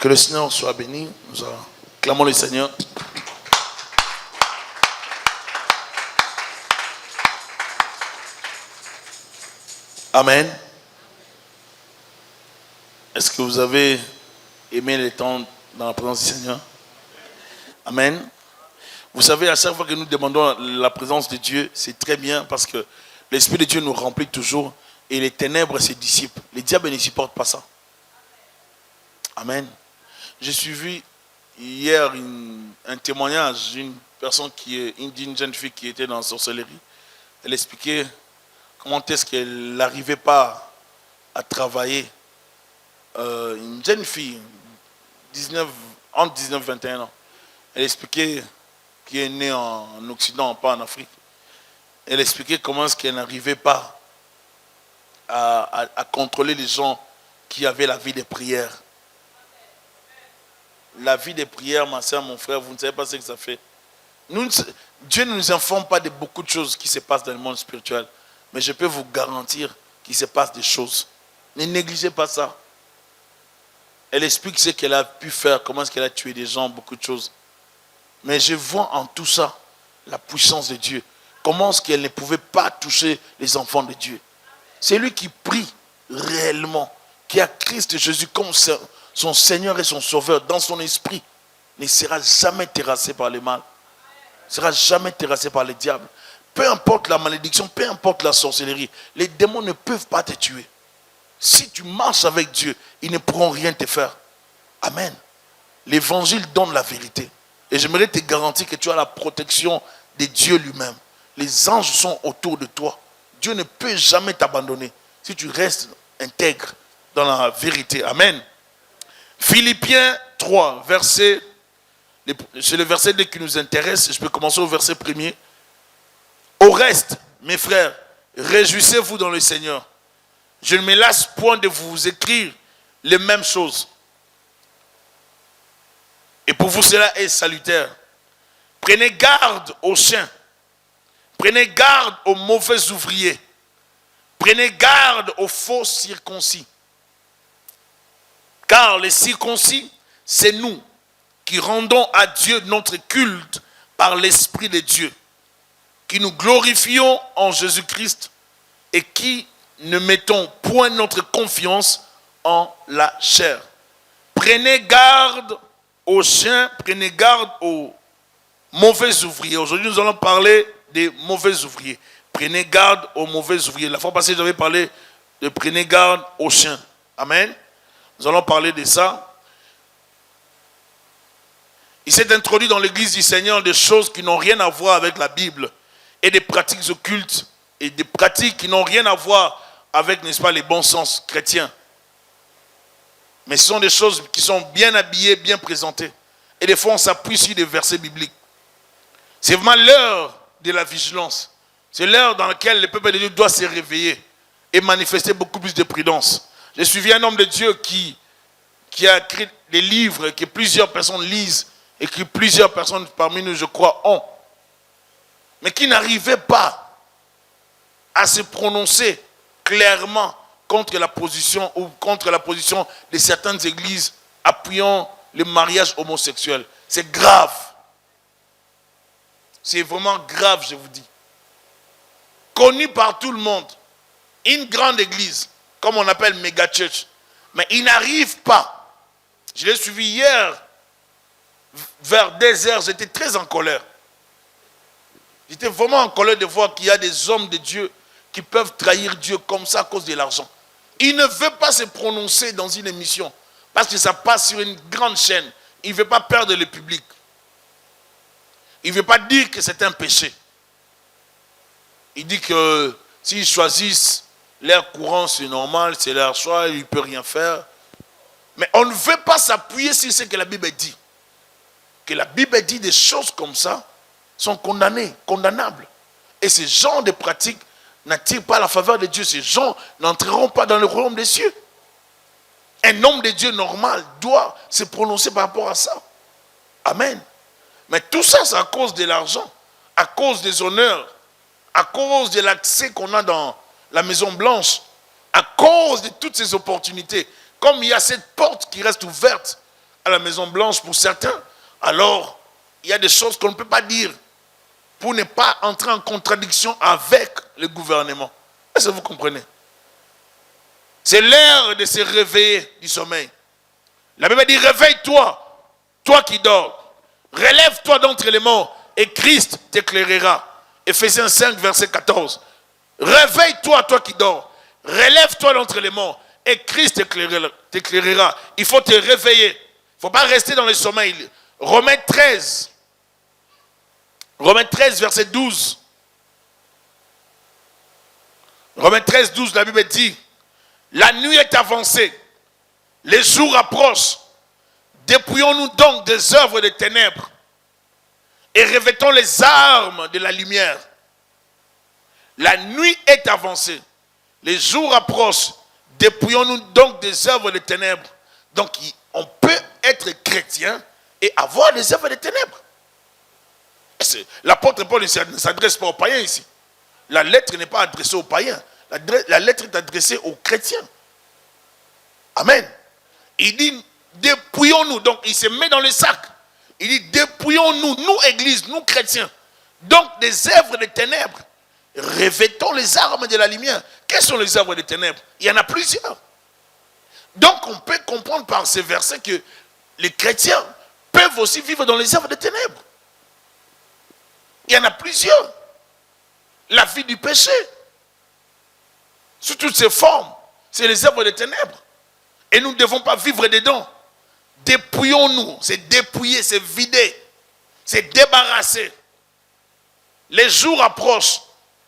Que le Seigneur soit béni. Nous acclamons le Seigneur. Amen. Est-ce que vous avez aimé le temps dans la présence du Seigneur? Amen. Vous savez, à chaque fois que nous demandons la présence de Dieu, c'est très bien parce que l'Esprit de Dieu nous remplit toujours et les ténèbres se dissipent. Les diables ne supportent pas ça. Amen. J'ai suivi hier un témoignage d'une personne d'une jeune fille qui était dans la sorcellerie. Elle expliquait comment est-ce qu'elle n'arrivait pas à travailler. Une jeune fille, entre 19 et 21 ans. Elle expliquait qui est née en Occident, pas en Afrique. Elle expliquait comment est-ce qu'elle n'arrivait pas à contrôler les gens qui avaient la vie de prière. La vie de prière, ma soeur, mon frère, vous ne savez pas ce que ça fait. Dieu ne nous informe pas de beaucoup de choses qui se passent dans le monde spirituel. Mais je peux vous garantir qu'il se passe des choses. Ne négligez pas ça. Elle explique ce qu'elle a pu faire, comment est-ce qu'elle a tué des gens, beaucoup de choses. Mais je vois en tout ça la puissance de Dieu. Comment est-ce qu'elle ne pouvait pas toucher les enfants de Dieu. C'est lui qui prie réellement, qui a Christ Jésus comme son Seigneur et son Sauveur dans son esprit, ne sera jamais terrassé par le mal. Ne sera jamais terrassé par le diable. Peu importe la malédiction, peu importe la sorcellerie, les démons ne peuvent pas te tuer. Si tu marches avec Dieu, ils ne pourront rien te faire. Amen. L'évangile donne la vérité. Et j'aimerais te garantir que tu as la protection de Dieu lui-même. Les anges sont autour de toi. Dieu ne peut jamais t'abandonner si tu restes intègre dans la vérité. Amen. Philippiens 3, c'est le verset qui nous intéresse. Je peux commencer au verset 1er. Au reste, mes frères, réjouissez-vous dans le Seigneur. Je ne me lasse point de vous écrire les mêmes choses. Et pour vous, cela est salutaire. Prenez garde aux chiens. Prenez garde aux mauvais ouvriers. Prenez garde aux faux circoncis. Car les circoncis, c'est nous qui rendons à Dieu notre culte par l'Esprit de Dieu, qui nous glorifions en Jésus-Christ et qui ne mettons point notre confiance en la chair. Prenez garde aux chiens, prenez garde aux mauvais ouvriers. Aujourd'hui, nous allons parler des mauvais ouvriers. Prenez garde aux mauvais ouvriers. La fois passée, j'avais parlé de prenez garde aux chiens. Amen. Nous allons parler de ça. Il s'est introduit dans l'église du Seigneur des choses qui n'ont rien à voir avec la Bible et des pratiques occultes et des pratiques qui n'ont rien à voir avec, n'est-ce pas, les bons sens chrétiens. Mais ce sont des choses qui sont bien habillées, bien présentées. Et des fois, on s'appuie sur des versets bibliques. C'est vraiment l'heure de la vigilance. C'est l'heure dans laquelle le peuple de Dieu doit se réveiller et manifester beaucoup plus de prudence. J'ai suivi un homme de Dieu qui a écrit des livres que plusieurs personnes lisent et que plusieurs personnes parmi nous, je crois, ont. Mais qui n'arrivait pas à se prononcer clairement contre la position de certaines églises appuyant le mariage homosexuel. C'est grave. C'est vraiment grave, je vous dis. Connu par tout le monde. Une grande église, comme on appelle méga church. Mais il n'arrive pas. Je l'ai suivi hier, vers 2h, j'étais très en colère. J'étais vraiment en colère de voir qu'il y a des hommes de Dieu qui peuvent trahir Dieu comme ça à cause de l'argent. Il ne veut pas se prononcer dans une émission parce que ça passe sur une grande chaîne. Il ne veut pas perdre le public. Il ne veut pas dire que c'est un péché. Il dit que s'ils choisissent l'air courant, c'est normal, c'est leur choix, il ne peut rien faire. Mais on ne veut pas s'appuyer sur ce que la Bible dit. Que la Bible dit des choses comme ça sont condamnables. Et ce genre de pratiques n'attirent pas la faveur de Dieu. Ces gens n'entreront pas dans le royaume des cieux. Un homme de Dieu normal doit se prononcer par rapport à ça. Amen. Mais tout ça, c'est à cause de l'argent, à cause des honneurs, à cause de l'accès qu'on a dans la Maison Blanche, à cause de toutes ces opportunités. Comme il y a cette porte qui reste ouverte, à la Maison Blanche pour certains. Alors, il y a des choses qu'on ne peut pas dire pour ne pas entrer en contradiction avec le gouvernement. Est-ce que vous comprenez? C'est l'heure de se réveiller du sommeil. La Bible dit, réveille-toi, toi qui dors. Relève-toi d'entre les morts et Christ t'éclairera. Ephésiens 5, verset 14. Réveille-toi, toi qui dors. Relève-toi d'entre les morts et Christ t'éclairera. Il faut te réveiller. Il ne faut pas rester dans le sommeil. Romains 13. Romains 13, verset 12. Romains 13, 12, la Bible dit, la nuit est avancée, les jours approchent. Dépouillons-nous donc des œuvres des ténèbres et revêtons les armes de la lumière. La nuit est avancée, les jours approchent. Dépouillons-nous donc des œuvres des ténèbres. Donc, on peut être chrétien et avoir des œuvres des ténèbres. L'apôtre Paul ne s'adresse pas aux païens ici. La lettre n'est pas adressée aux païens. La lettre est adressée aux chrétiens. Amen. Il dit, dépouillons-nous. Donc, il se met dans le sac. Il dit, dépouillons-nous, nous, église, nous, chrétiens. Donc, des œuvres des ténèbres. Revêtons les armes de la lumière. Quelles sont les œuvres des ténèbres? Il y en a plusieurs. Donc, on peut comprendre par ces versets que les chrétiens peuvent aussi vivre dans les œuvres des ténèbres. Il y en a plusieurs. La vie du péché, sous toutes ses formes, c'est les œuvres des ténèbres. Et nous ne devons pas vivre dedans. Dépouillons-nous. C'est dépouiller, c'est vider, c'est débarrasser. Les jours approchent.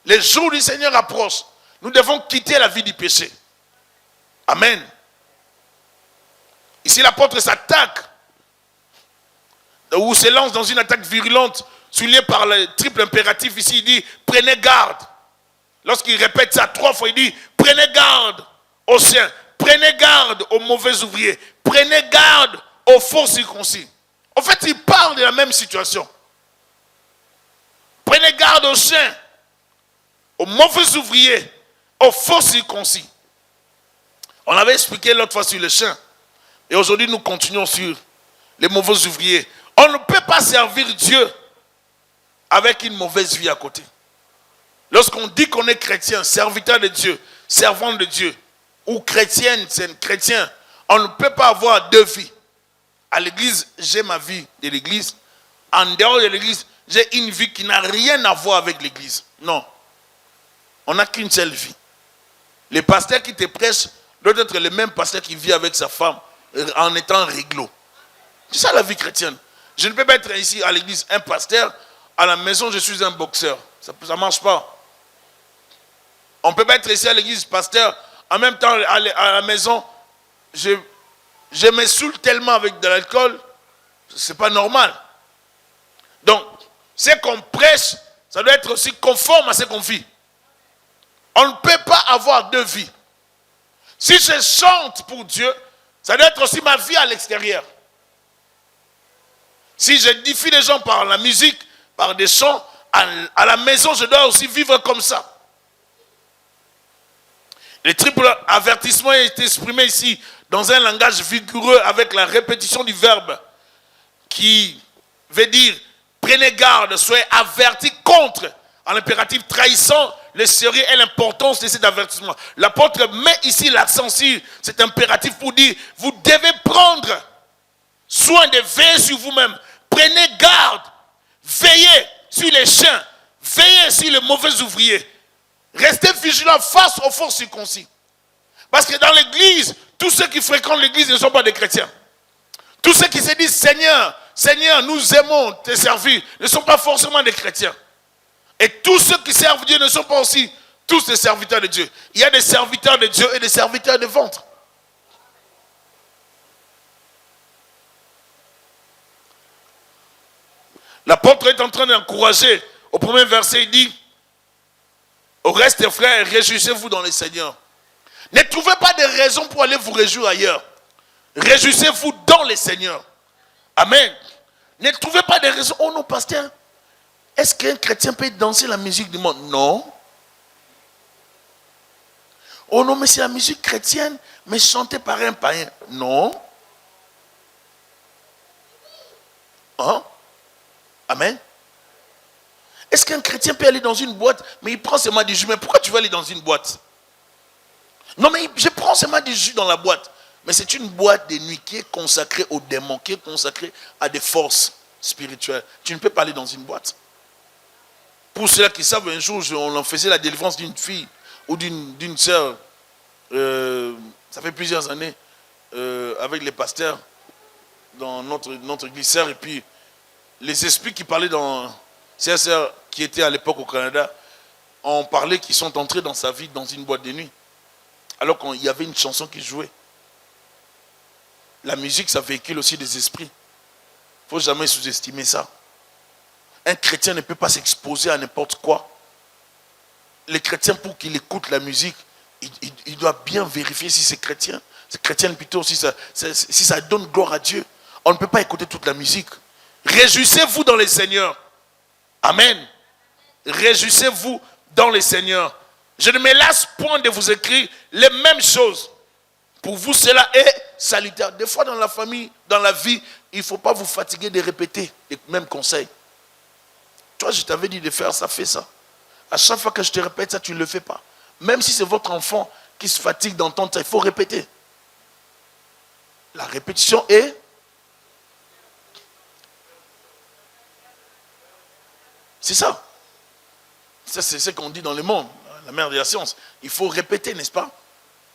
Les jours du Seigneur approchent. Nous devons quitter la vie du péché. Amen. Ici, l'apôtre s'attaque, ou se lance dans une attaque virulente, soulignée par le triple impératif. Ici, il dit, prenez garde. Lorsqu'il répète ça 3 fois, il dit, prenez garde aux siens, prenez garde aux mauvais ouvriers, prenez garde aux faux circoncis. En fait, il parle de la même situation. Prenez garde aux chiens, aux mauvais ouvriers, aux faux circoncis. On avait expliqué l'autre fois sur les chiens. Et aujourd'hui, nous continuons sur les mauvais ouvriers. On ne peut pas servir Dieu avec une mauvaise vie à côté. Lorsqu'on dit qu'on est chrétien, serviteur de Dieu, servant de Dieu, ou chrétienne, c'est un chrétien, on ne peut pas avoir deux vies. À l'église, j'ai ma vie de l'église. En dehors de l'église, j'ai une vie qui n'a rien à voir avec l'église. Non. On n'a qu'une seule vie. Les pasteurs qui te prêchent doivent être les mêmes pasteurs qui vivent avec sa femme en étant réglo. C'est ça la vie chrétienne. Je ne peux pas être ici à l'église un pasteur, à la maison je suis un boxeur. Ça ne marche pas. On ne peut pas être ici à l'église pasteur, en même temps à la maison, je me saoule tellement avec de l'alcool, ce n'est pas normal. Donc, ce qu'on prêche, ça doit être aussi conforme à ce qu'on vit. On ne peut pas avoir deux vies. Si je chante pour Dieu, ça doit être aussi ma vie à l'extérieur. Si j'édifie les gens par la musique, par des chants, à la maison, je dois aussi vivre comme ça. Le triple avertissement est exprimé ici dans un langage vigoureux avec la répétition du verbe qui veut dire prenez garde, soyez avertis contre, en impératif trahissant le sérieux et l'importance de cet avertissement. L'apôtre met ici l'accent sur cet impératif pour dire vous devez prendre soin de veiller sur vous-même. Prenez garde, veillez sur les chiens, veillez sur les mauvais ouvriers. Restez vigilants face aux faux circoncis. Parce que dans l'église, tous ceux qui fréquentent l'église ne sont pas des chrétiens. Tous ceux qui se disent Seigneur, Seigneur, nous aimons te servir, ne sont pas forcément des chrétiens. Et tous ceux qui servent Dieu ne sont pas aussi tous des serviteurs de Dieu. Il y a des serviteurs de Dieu et des serviteurs de ventre. L'apôtre est en train d'encourager. Au premier verset, il dit au reste, frères, réjouissez-vous dans le Seigneur. Ne trouvez pas de raison pour aller vous réjouir ailleurs. Réjouissez-vous dans le Seigneur. Amen. Ne trouvez pas de raison. Oh non, pasteur, est-ce qu'un chrétien peut danser la musique du monde? Non. Oh non, mais c'est la musique chrétienne, mais chantée par un païen. Non. Hein? Amen. Est-ce qu'un chrétien peut aller dans une boîte, mais il prend seulement du jus? Mais pourquoi tu vas aller dans une boîte? Non, mais je prends seulement du jus dans la boîte. Mais c'est une boîte de nuit qui est consacrée aux démons, qui est consacrée à des forces spirituelles. Tu ne peux pas aller dans une boîte. Pour ceux qui savent, un jour, on en faisait la délivrance d'une fille ou d'une sœur. Ça fait plusieurs années, avec les pasteurs dans notre église sœur. Et puis, les esprits qui parlaient dans ces sœurs qui étaient à l'époque au Canada, ont parlé qu'ils sont entrés dans sa vie dans une boîte de nuit. Alors qu'il y avait une chanson qui jouait. La musique, ça véhicule aussi des esprits. Il ne faut jamais sous-estimer ça. Un chrétien ne peut pas s'exposer à n'importe quoi. Les chrétiens, pour qu'il écoute la musique, il doit bien vérifier si c'est chrétien. C'est chrétien plutôt, si ça donne gloire à Dieu. On ne peut pas écouter toute la musique. Réjouissez-vous dans les Seigneurs. Amen. Réjouissez-vous dans les Seigneurs. Je ne me lasse point de vous écrire les mêmes choses. Pour vous, cela est salutaire. Des fois, dans la famille, dans la vie, il ne faut pas vous fatiguer de répéter les mêmes conseils. Toi, je t'avais dit de faire ça, fais ça. À chaque fois que je te répète ça, tu ne le fais pas. Même si c'est votre enfant qui se fatigue d'entendre ça, il faut répéter. La répétition est... C'est ça. Ça, c'est ce qu'on dit dans le monde, la mère de la science. Il faut répéter, n'est-ce pas?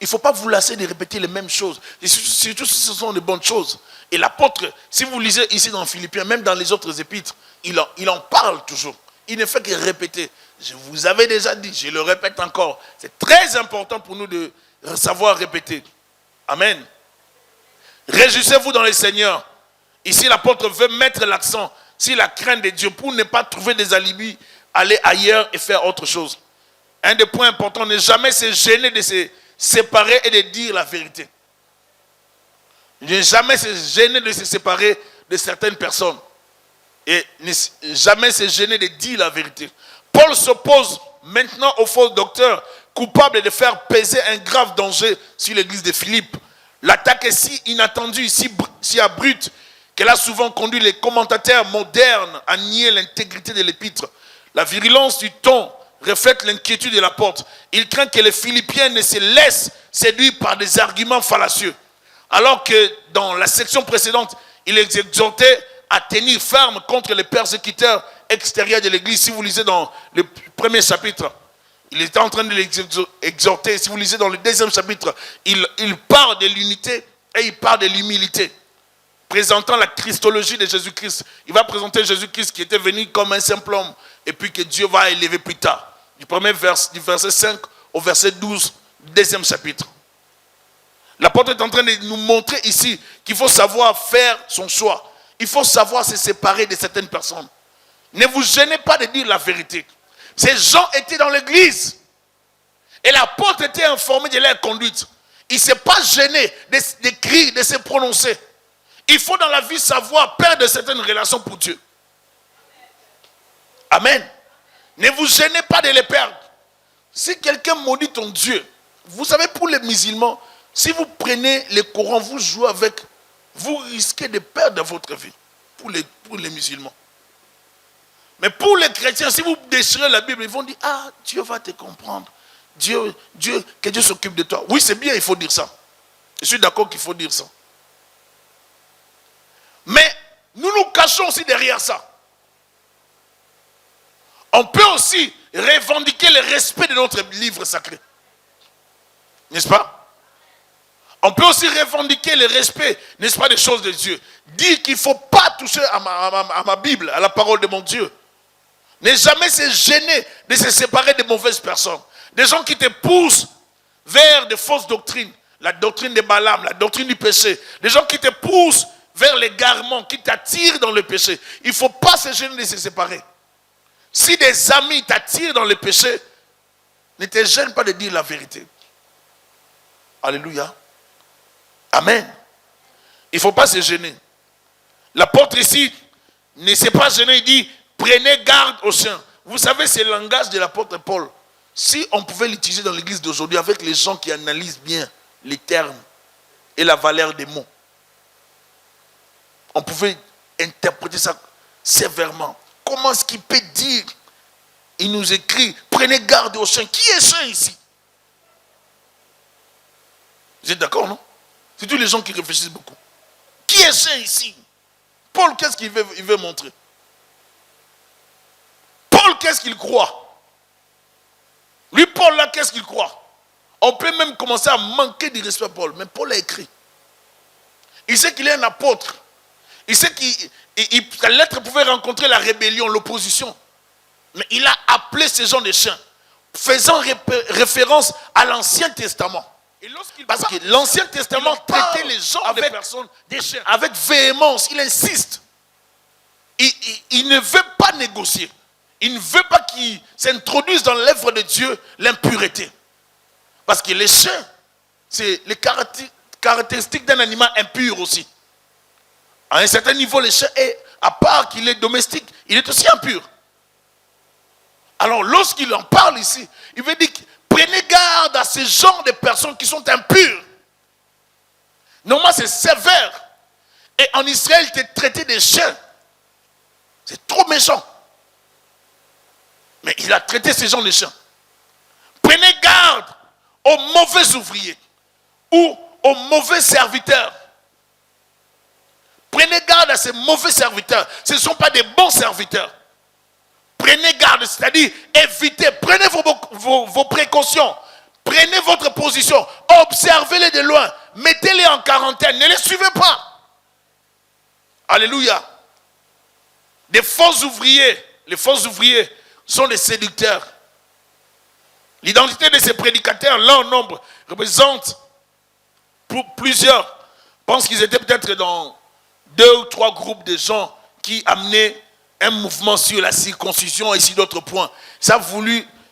Il ne faut pas vous lasser de répéter les mêmes choses. Et surtout si ce sont de bonnes choses. Et l'apôtre, si vous lisez ici dans Philippiens, même dans les autres épîtres, il en parle toujours. Il ne fait que répéter. Je vous avais déjà dit, je le répète encore. C'est très important pour nous de savoir répéter. Amen. Réjouissez-vous dans les Seigneurs. Ici, l'apôtre veut mettre l'accent sur la crainte de Dieu pour ne pas trouver des alibis, aller ailleurs et faire autre chose. Un des points importants, ne jamais se gêner de se séparer et de dire la vérité. Ne jamais se gêner de se séparer de certaines personnes. Et ne jamais se gêner de dire la vérité. Paul s'oppose maintenant aux faux docteurs coupables de faire peser un grave danger sur l'église de Philippe. L'attaque est si inattendue, si abrupte, qu'elle a souvent conduit les commentateurs modernes à nier l'intégrité de l'épître. La virulence du ton reflète l'inquiétude de l'apôtre. Il craint que les Philippiens ne se laissent séduire par des arguments fallacieux. Alors que dans la section précédente, il les exhortait à tenir ferme contre les persécuteurs extérieurs de l'église. Si vous lisez dans le premier chapitre, il était en train de les exhorter. Si vous lisez dans le deuxième chapitre, il parle de l'unité et il parle de l'humilité. Présentant la Christologie de Jésus-Christ. Il va présenter Jésus-Christ qui était venu comme un simple homme et puis que Dieu va élever plus tard. Du verset 5 au verset 12, deuxième chapitre. L'apôtre est en train de nous montrer ici qu'il faut savoir faire son choix. Il faut savoir se séparer de certaines personnes. Ne vous gênez pas de dire la vérité. Ces gens étaient dans l'église. Et l'apôtre était informé de leur conduite. Il ne s'est pas gêné d'écrire, de se prononcer. Il faut dans la vie savoir perdre certaines relations pour Dieu. Amen. Ne vous gênez pas de les perdre. Si quelqu'un maudit ton Dieu, vous savez, pour les musulmans, si vous prenez les Corans, vous jouez avec, vous risquez de perdre votre vie. Pour les musulmans. Mais pour les chrétiens, si vous déchirez la Bible, ils vont dire, ah, Dieu va te comprendre. Que Dieu s'occupe de toi. Oui, c'est bien, il faut dire ça. Je suis d'accord qu'il faut dire ça. Mais nous nous cachons aussi derrière ça. On peut aussi revendiquer le respect de notre livre sacré. N'est-ce pas? On peut aussi revendiquer le respect, n'est-ce pas, des choses de Dieu. Dire qu'il ne faut pas toucher à ma Bible, à la parole de mon Dieu. Ne jamais se gêner de se séparer de mauvaises personnes. Des gens qui te poussent vers de fausses doctrines. La doctrine de Balaam, la doctrine du péché. Des gens qui te poussent vers l'égarement, qui t'attirent dans le péché. Il ne faut pas se gêner de se séparer. Si des amis t'attirent dans le péché, ne te gêne pas de dire la vérité. Alléluia. Amen. Il ne faut pas se gêner. L'apôtre ici ne s'est pas gêné, il dit, prenez garde aux chiens. Vous savez, c'est le langage de l'apôtre Paul. Si on pouvait l'utiliser dans l'église d'aujourd'hui avec les gens qui analysent bien les termes et la valeur des mots, on pouvait interpréter ça sévèrement. Comment est-ce qu'il peut dire? Il nous écrit, prenez garde aux chiens. Qui est chien ici? Vous êtes d'accord, non? C'est tous les gens qui réfléchissent beaucoup. Qui est chien ici? Paul, qu'est-ce qu'il veut montrer? Paul, qu'est-ce qu'il croit? Lui, Paul, là, qu'est-ce qu'il croit? On peut même commencer à manquer de respect à Paul. Mais Paul a écrit. Il sait qu'il est un apôtre. Il sait que sa lettre pouvait rencontrer la rébellion, l'opposition. Mais il a appelé ces gens des chiens, faisant référence à l'Ancien Testament. Parce que l'Ancien Testament traitait les gens avec personnes des chiens. Avec véhémence, il insiste. Il ne veut pas négocier. Il ne veut pas qu'il s'introduise dans l'œuvre de Dieu l'impureté. Parce que les chiens, c'est les caractéristiques d'un animal impur aussi. À un certain niveau, le chien, à part qu'il est domestique, il est aussi impur. Alors, lorsqu'il en parle ici, il veut dire, prenez garde à ce genre de personnes qui sont impures. Normalement, c'est sévère. Et en Israël, tu es traité de chien. C'est trop méchant. Mais il a traité ces gens de chiens. Prenez garde aux mauvais ouvriers ou aux mauvais serviteurs. Prenez garde à ces mauvais serviteurs. Ce ne sont pas des bons serviteurs. Prenez garde, c'est-à-dire évitez, prenez vos précautions, prenez votre position, observez-les de loin, mettez-les en quarantaine, ne les suivez pas. Alléluia. Des faux ouvriers, les faux ouvriers sont des séducteurs. L'identité de ces prédicateurs, là en nombre, représente plusieurs. Je pense qu'ils étaient peut-être dans 2 ou 3 groupes de gens qui amenaient un mouvement sur la circoncision et sur d'autres points.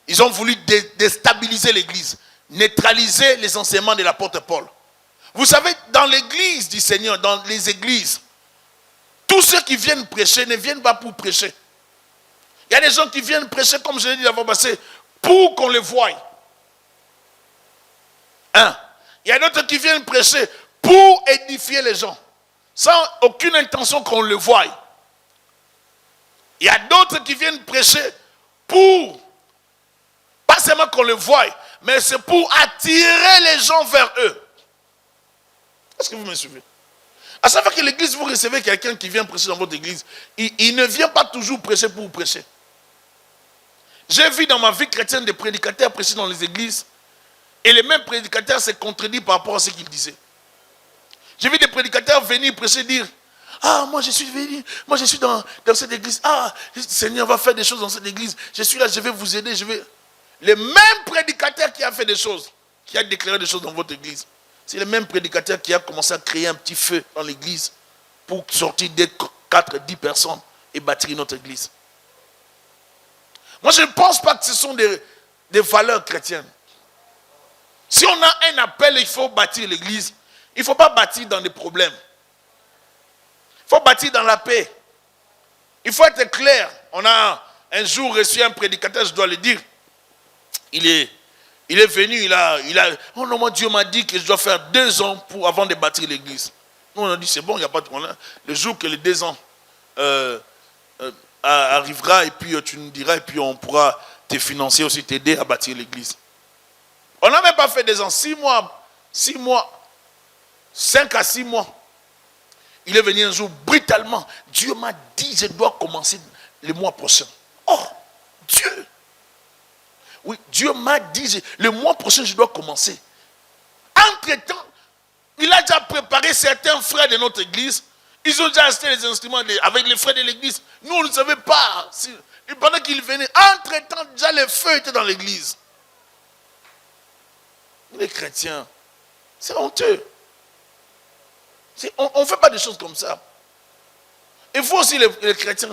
Ils ont voulu déstabiliser l'église, neutraliser les enseignements de l'apôtre Paul. Vous savez, dans l'église du Seigneur, dans les églises, tous ceux qui viennent prêcher ne viennent pas pour prêcher. Il y a des gens qui viennent prêcher, comme je l'ai dit avant passé, pour qu'on les voie. Il y a d'autres qui viennent prêcher pour édifier les gens, sans aucune intention qu'on le voie. Il y a d'autres qui viennent prêcher pour, pas seulement qu'on le voie, mais c'est pour attirer les gens vers eux. Est-ce que vous me suivez? À chaque fois que l'église, vous recevez quelqu'un qui vient prêcher dans votre église, il ne vient pas toujours prêcher pour prêcher. J'ai vu dans ma vie chrétienne des prédicateurs prêcher dans les églises, et les mêmes prédicateurs se contredisent par rapport à ce qu'ils disaient. J'ai vu des prédicateurs venir prêcher, dire, ah, moi je suis venu, moi je suis dans cette église. Ah, le Seigneur va faire des choses dans cette église. Je suis là, je vais vous aider. Les mêmes prédicateurs qui a fait des choses, qui a déclaré des choses dans votre église, c'est le même prédicateur qui a commencé à créer un petit feu dans l'église pour sortir des 4-10 personnes et bâtir notre église. Moi je ne pense pas que ce sont des valeurs chrétiennes. Si on a un appel et il faut bâtir l'église, il ne faut pas bâtir dans des problèmes. Il faut bâtir dans la paix. Il faut être clair. On a un jour reçu un prédicateur, je dois le dire. Il est venu, oh non, moi Dieu m'a dit que je dois faire 2 ans avant de bâtir l'église. Nous on a dit c'est bon, il n'y a pas de problème. Le jour que les 2 ans arrivera et puis tu nous diras et puis on pourra te financer aussi, t'aider à bâtir l'église. On n'a même pas fait 2 ans, 6 mois, 5 à 6 mois. Il est venu un jour brutalement. Dieu m'a dit, je dois commencer le mois prochain. Oh, Dieu. Oui, Dieu m'a dit, le mois prochain, je dois commencer. Entre-temps, il a déjà préparé certains frères de notre église. Ils ont déjà acheté les instruments avec les frères de l'église. Nous, on ne savait pas. Et pendant qu'il venait, entre-temps, déjà les feux étaient dans l'église. Les chrétiens, c'est honteux. On ne fait pas des choses comme ça. Il faut aussi les chrétiens.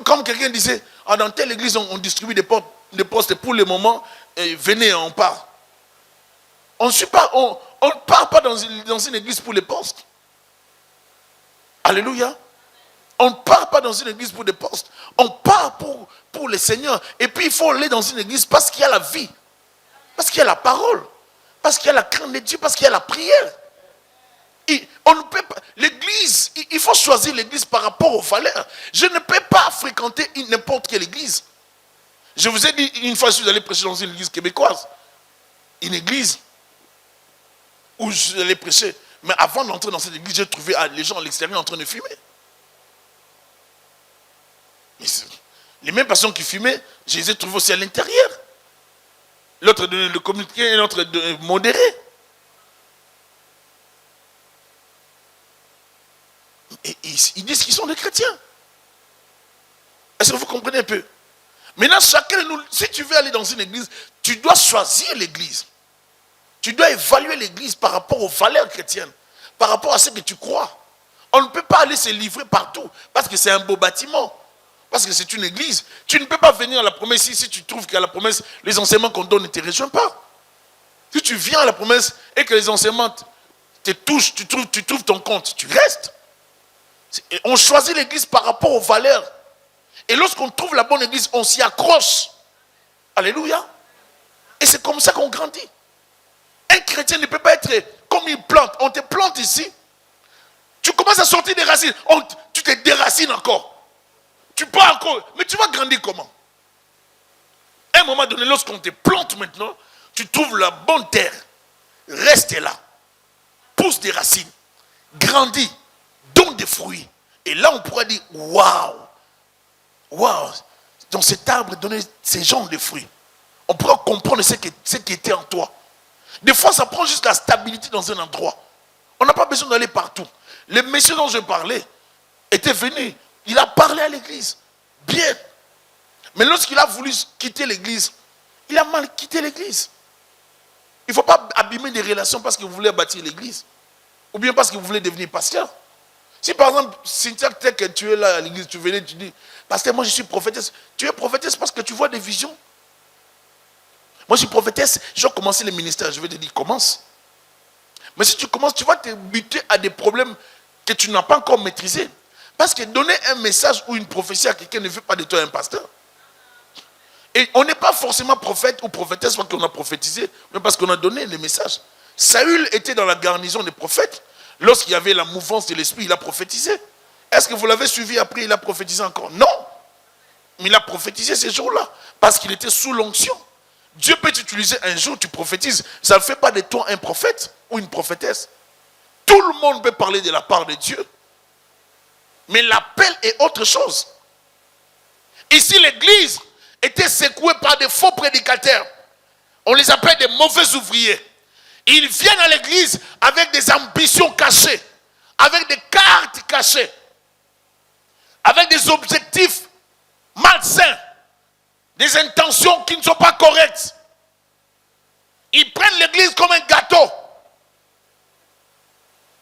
Comme quelqu'un disait, dans telle église, on distribue des postes pour le moment, venez, on part. On ne part pas dans une église pour les postes. Alléluia. On ne part pas dans une église pour des postes. On part pour le Seigneur. Et puis il faut aller dans une église parce qu'il y a la vie. Parce qu'il y a la parole. Parce qu'il y a la crainte de Dieu. Parce qu'il y a la prière. On ne peut pas, l'église, il faut choisir l'église par rapport aux valeurs. Je ne peux pas fréquenter n'importe quelle église. Je vous ai dit une fois, je suis allé prêcher dans une église québécoise. Une église où je allais prêcher. Mais avant d'entrer dans cette église, j'ai trouvé les gens à l'extérieur en train de fumer. Les mêmes personnes qui fumaient, je les ai trouvées aussi à l'intérieur. L'autre de le communiquer et l'autre de modérer. Et ils disent qu'ils sont des chrétiens. Est-ce que vous comprenez un peu? Maintenant, chacun de nous, si tu veux aller dans une église, tu dois choisir l'église. Tu dois évaluer l'église par rapport aux valeurs chrétiennes, par rapport à ce que tu crois. On ne peut pas aller se livrer partout, parce que c'est un beau bâtiment, parce que c'est une église. Tu ne peux pas venir à la promesse si tu trouves qu'à la promesse, les enseignements qu'on donne ne te rejoignent pas. Si tu viens à la promesse et que les enseignements te touchent, tu trouves ton compte, tu restes. On choisit l'église par rapport aux valeurs. Et lorsqu'on trouve la bonne église, on s'y accroche. Alléluia. Et c'est comme ça qu'on grandit. Un chrétien ne peut pas être comme une plante. On te plante ici. Tu commences à sortir des racines. Tu te déracines encore. Tu pars encore. Mais tu vas grandir comment? À un moment donné, lorsqu'on te plante maintenant, tu trouves la bonne terre. Reste là. Pousse des racines. Grandis. Donne des fruits. Et là, on pourra dire, waouh. Waouh. Dans cet arbre, donner ces genres de fruits. On pourra comprendre ce qui était en toi. Des fois, ça prend juste la stabilité dans un endroit. On n'a pas besoin d'aller partout. Le monsieur dont je parlais était venu. Il a parlé à l'église. Bien. Mais lorsqu'il a voulu quitter l'église, il a mal quitté l'église. Il ne faut pas abîmer des relations parce que vous voulez bâtir l'église. Ou bien parce que vous voulez devenir pasteur. Si par exemple, Cynthia, que tu es là à l'église, tu venais, tu dis, pasteur, moi je suis prophétesse. Tu es prophétesse parce que tu vois des visions. Moi je suis prophétesse, je vais commencer le ministère. Je vais te dire, commence. Mais si tu commences, tu vas te buter à des problèmes que tu n'as pas encore maîtrisés. Parce que donner un message ou une prophétie à quelqu'un ne fait pas de toi un pasteur. Et on n'est pas forcément prophète ou prophétesse parce qu'on a prophétisé, mais parce qu'on a donné les messages. Saül était dans la garnison des prophètes. Lorsqu'il y avait la mouvance de l'esprit, il a prophétisé. Est-ce que vous l'avez suivi après, il a prophétisé encore? Non. Mais il a prophétisé ces jours-là, parce qu'il était sous l'onction. Dieu peut t'utiliser un jour, tu prophétises. Ça ne fait pas de toi un prophète ou une prophétesse. Tout le monde peut parler de la part de Dieu. Mais l'appel est autre chose. Ici, l'église était secouée par des faux prédicateurs. On les appelle des mauvais ouvriers. Ils viennent à l'église avec des ambitions cachées, avec des cartes cachées, avec des objectifs malsains, des intentions qui ne sont pas correctes. Ils prennent l'église comme un gâteau.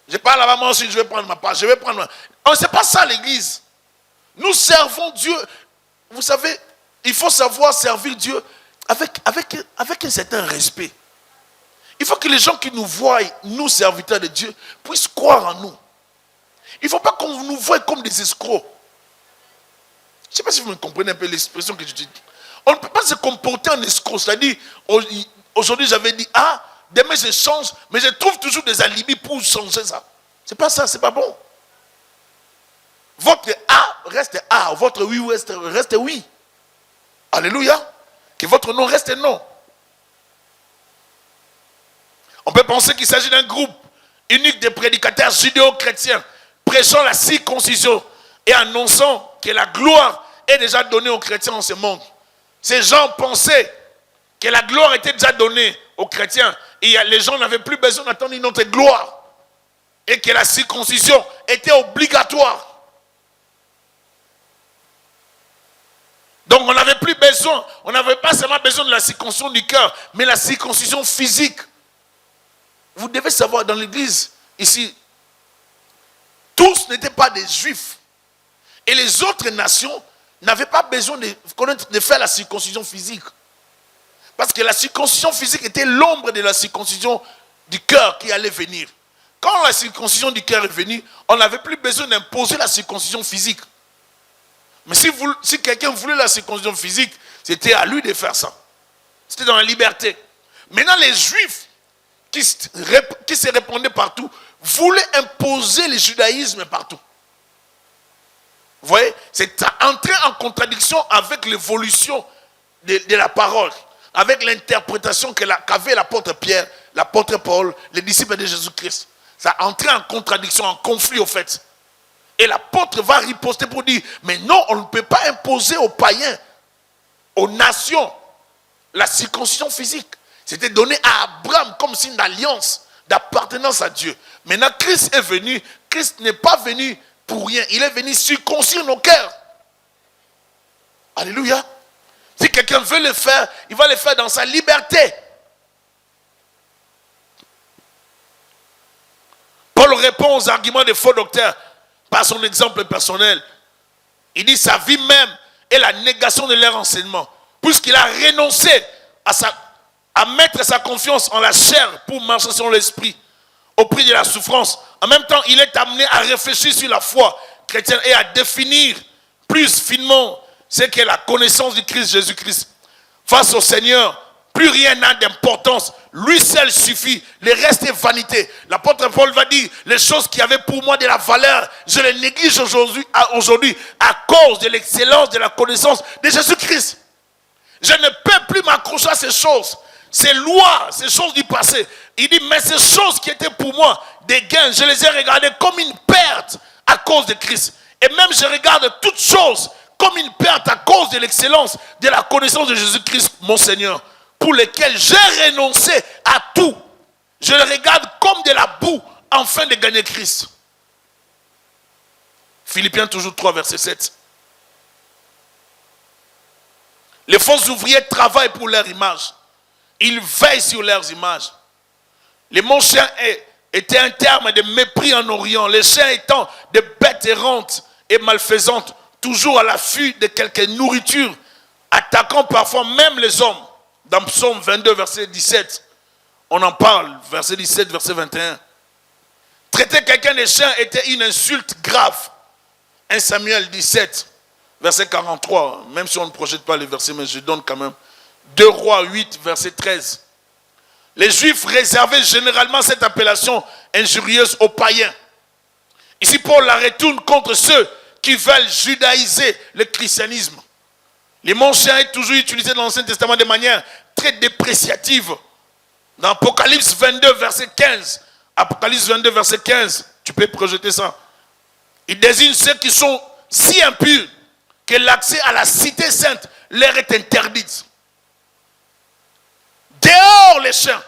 Je parle à maman aussi, je vais prendre ma part, je vais prendre ma... Oh, c'est pas ça l'église. Nous servons Dieu. Vous savez, il faut savoir servir Dieu avec un certain respect. Il faut que les gens qui nous voient, nous serviteurs de Dieu, puissent croire en nous. Il ne faut pas qu'on nous voie comme des escrocs. Je ne sais pas si vous me comprenez un peu l'expression que je dis. On ne peut pas se comporter en escroc. C'est-à-dire, aujourd'hui j'avais dit A, demain je change, mais je trouve toujours des alibis pour changer ça. C'est pas ça, c'est pas bon. Votre A reste A, votre oui reste oui. Alléluia. Que votre non reste non. On peut penser qu'il s'agit d'un groupe unique de prédicateurs judéo-chrétiens prêchant la circoncision et annonçant que la gloire est déjà donnée aux chrétiens en ce monde. Ces gens pensaient que la gloire était déjà donnée aux chrétiens et les gens n'avaient plus besoin d'attendre une autre gloire et que la circoncision était obligatoire. Donc on n'avait plus besoin, on n'avait pas seulement besoin de la circoncision du cœur, mais la circoncision physique. Vous devez savoir, dans l'église, ici, tous n'étaient pas des juifs. Et les autres nations n'avaient pas besoin de faire la circoncision physique. Parce que la circoncision physique était l'ombre de la circoncision du cœur qui allait venir. Quand la circoncision du cœur est venue, on n'avait plus besoin d'imposer la circoncision physique. Mais si quelqu'un voulait la circoncision physique, c'était à lui de faire ça. C'était dans la liberté. Maintenant, les juifs qui se répandaient partout voulait imposer le judaïsme partout. Vous voyez, c'est entrer en contradiction avec l'évolution de la parole, avec l'interprétation qu'avait l'apôtre Pierre, l'apôtre Paul, les disciples de Jésus-Christ. Ça entrait en contradiction, en conflit au fait. Et l'apôtre va riposter pour dire, mais non, on ne peut pas imposer aux païens, aux nations, la circoncision physique. C'était donné à Abraham comme signe d'alliance, d'appartenance à Dieu. Maintenant, Christ est venu. Christ n'est pas venu pour rien. Il est venu circoncire nos cœurs. Alléluia. Si quelqu'un veut le faire, il va le faire dans sa liberté. Paul répond aux arguments des faux docteurs par son exemple personnel. Il dit sa vie même est la négation de leur enseignement. Puisqu'il a renoncé à mettre sa confiance en la chair pour marcher sur l'esprit au prix de la souffrance. En même temps, il est amené à réfléchir sur la foi chrétienne et à définir plus finement ce qu'est la connaissance du Christ Jésus-Christ. Face au Seigneur, plus rien n'a d'importance. Lui seul suffit. Le reste est vanité. L'apôtre Paul va dire, les choses qui avaient pour moi de la valeur, je les néglige aujourd'hui à cause de l'excellence de la connaissance de Jésus-Christ. Je ne peux plus m'accrocher à ces choses. Ces lois, ces choses du passé. Il dit, mais ces choses qui étaient pour moi des gains, je les ai regardées comme une perte à cause de Christ. Et même je regarde toutes choses comme une perte à cause de l'excellence de la connaissance de Jésus-Christ, mon Seigneur, pour lesquels j'ai renoncé à tout. Je le regarde comme de la boue, afin de gagner Christ. Philippiens toujours 3, verset 7. Les faux ouvriers travaillent pour leur image. Ils veillent sur leurs images. Les monts chiens étaient un terme de mépris en Orient. Les chiens étant des bêtes errantes et malfaisantes, toujours à l'affût de quelque nourriture, attaquant parfois même les hommes. Dans Psaume 22, verset 17, on en parle, verset 17, verset 21. Traiter quelqu'un de chien était une insulte grave. 1 Samuel 17, verset 43, même si on ne projette pas les versets, mais je donne quand même. 2 Rois 8, verset 13. Les Juifs réservaient généralement cette appellation injurieuse aux païens. Ici, Paul la retourne contre ceux qui veulent judaïser le christianisme. Les mots chiens est toujours utilisé dans l'Ancien Testament de manière très dépréciative. Dans Apocalypse 22, verset 15. Apocalypse 22, verset 15. Tu peux projeter ça. Il désigne ceux qui sont si impurs que l'accès à la cité sainte leur est interdit. Dehors les chiens,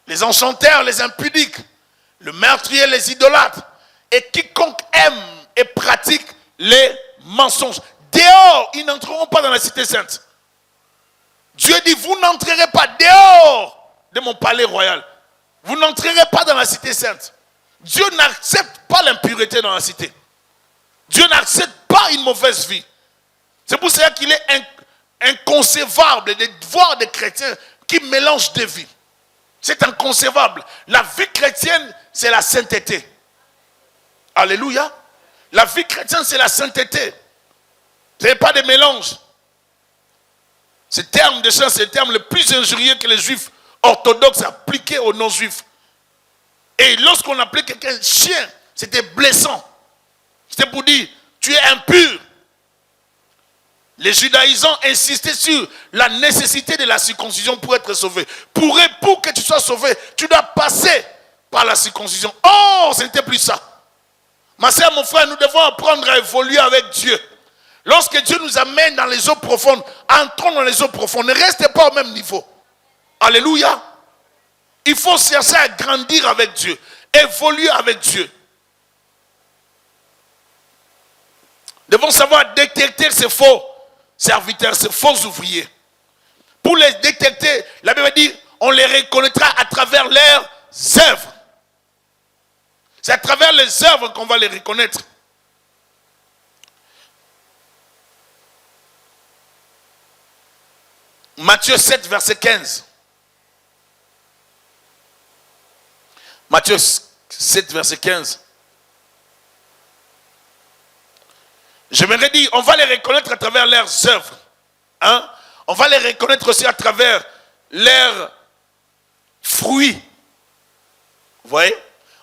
les enchanteurs, les impudiques, le meurtrier, les idolâtres, et quiconque aime et pratique les mensonges. Dehors, ils n'entreront pas dans la cité sainte. Dieu dit, vous n'entrerez pas dehors de mon palais royal. Vous n'entrerez pas dans la cité sainte. Dieu n'accepte pas l'impureté dans la cité. Dieu n'accepte pas une mauvaise vie. C'est pour cela qu'il est inconcevable de voir des chrétiens qui mélangent des vies. C'est inconcevable. La vie chrétienne, c'est la sainteté. Alléluia. La vie chrétienne, c'est la sainteté. Ce n'est pas de mélange. Ce terme de chien, c'est le terme le plus injurieux que les juifs orthodoxes appliquaient aux non-juifs. Et lorsqu'on appelait quelqu'un chien, c'était blessant. C'était pour dire, tu es impur. Les judaïsants insistaient sur la nécessité de la circoncision pour être sauvé. Pour que tu sois sauvé, tu dois passer par la circoncision. Oh, ce n'était plus ça. Ma soeur, mon frère, nous devons apprendre à évoluer avec Dieu. Lorsque Dieu nous amène dans les eaux profondes, entrons dans les eaux profondes. Ne restez pas au même niveau. Alléluia. Il faut chercher à grandir avec Dieu. Évoluer avec Dieu. Nous devons savoir détecter ces faux serviteurs, ces faux ouvriers. Pour les détecter, la Bible dit, on les reconnaîtra à travers leurs œuvres. C'est à travers les œuvres qu'on va les reconnaître. Matthieu 7, verset 15. Matthieu 7, verset 15. J'aimerais dire, on va les reconnaître à travers leurs œuvres. Hein? On va les reconnaître aussi à travers leurs fruits. Vous voyez?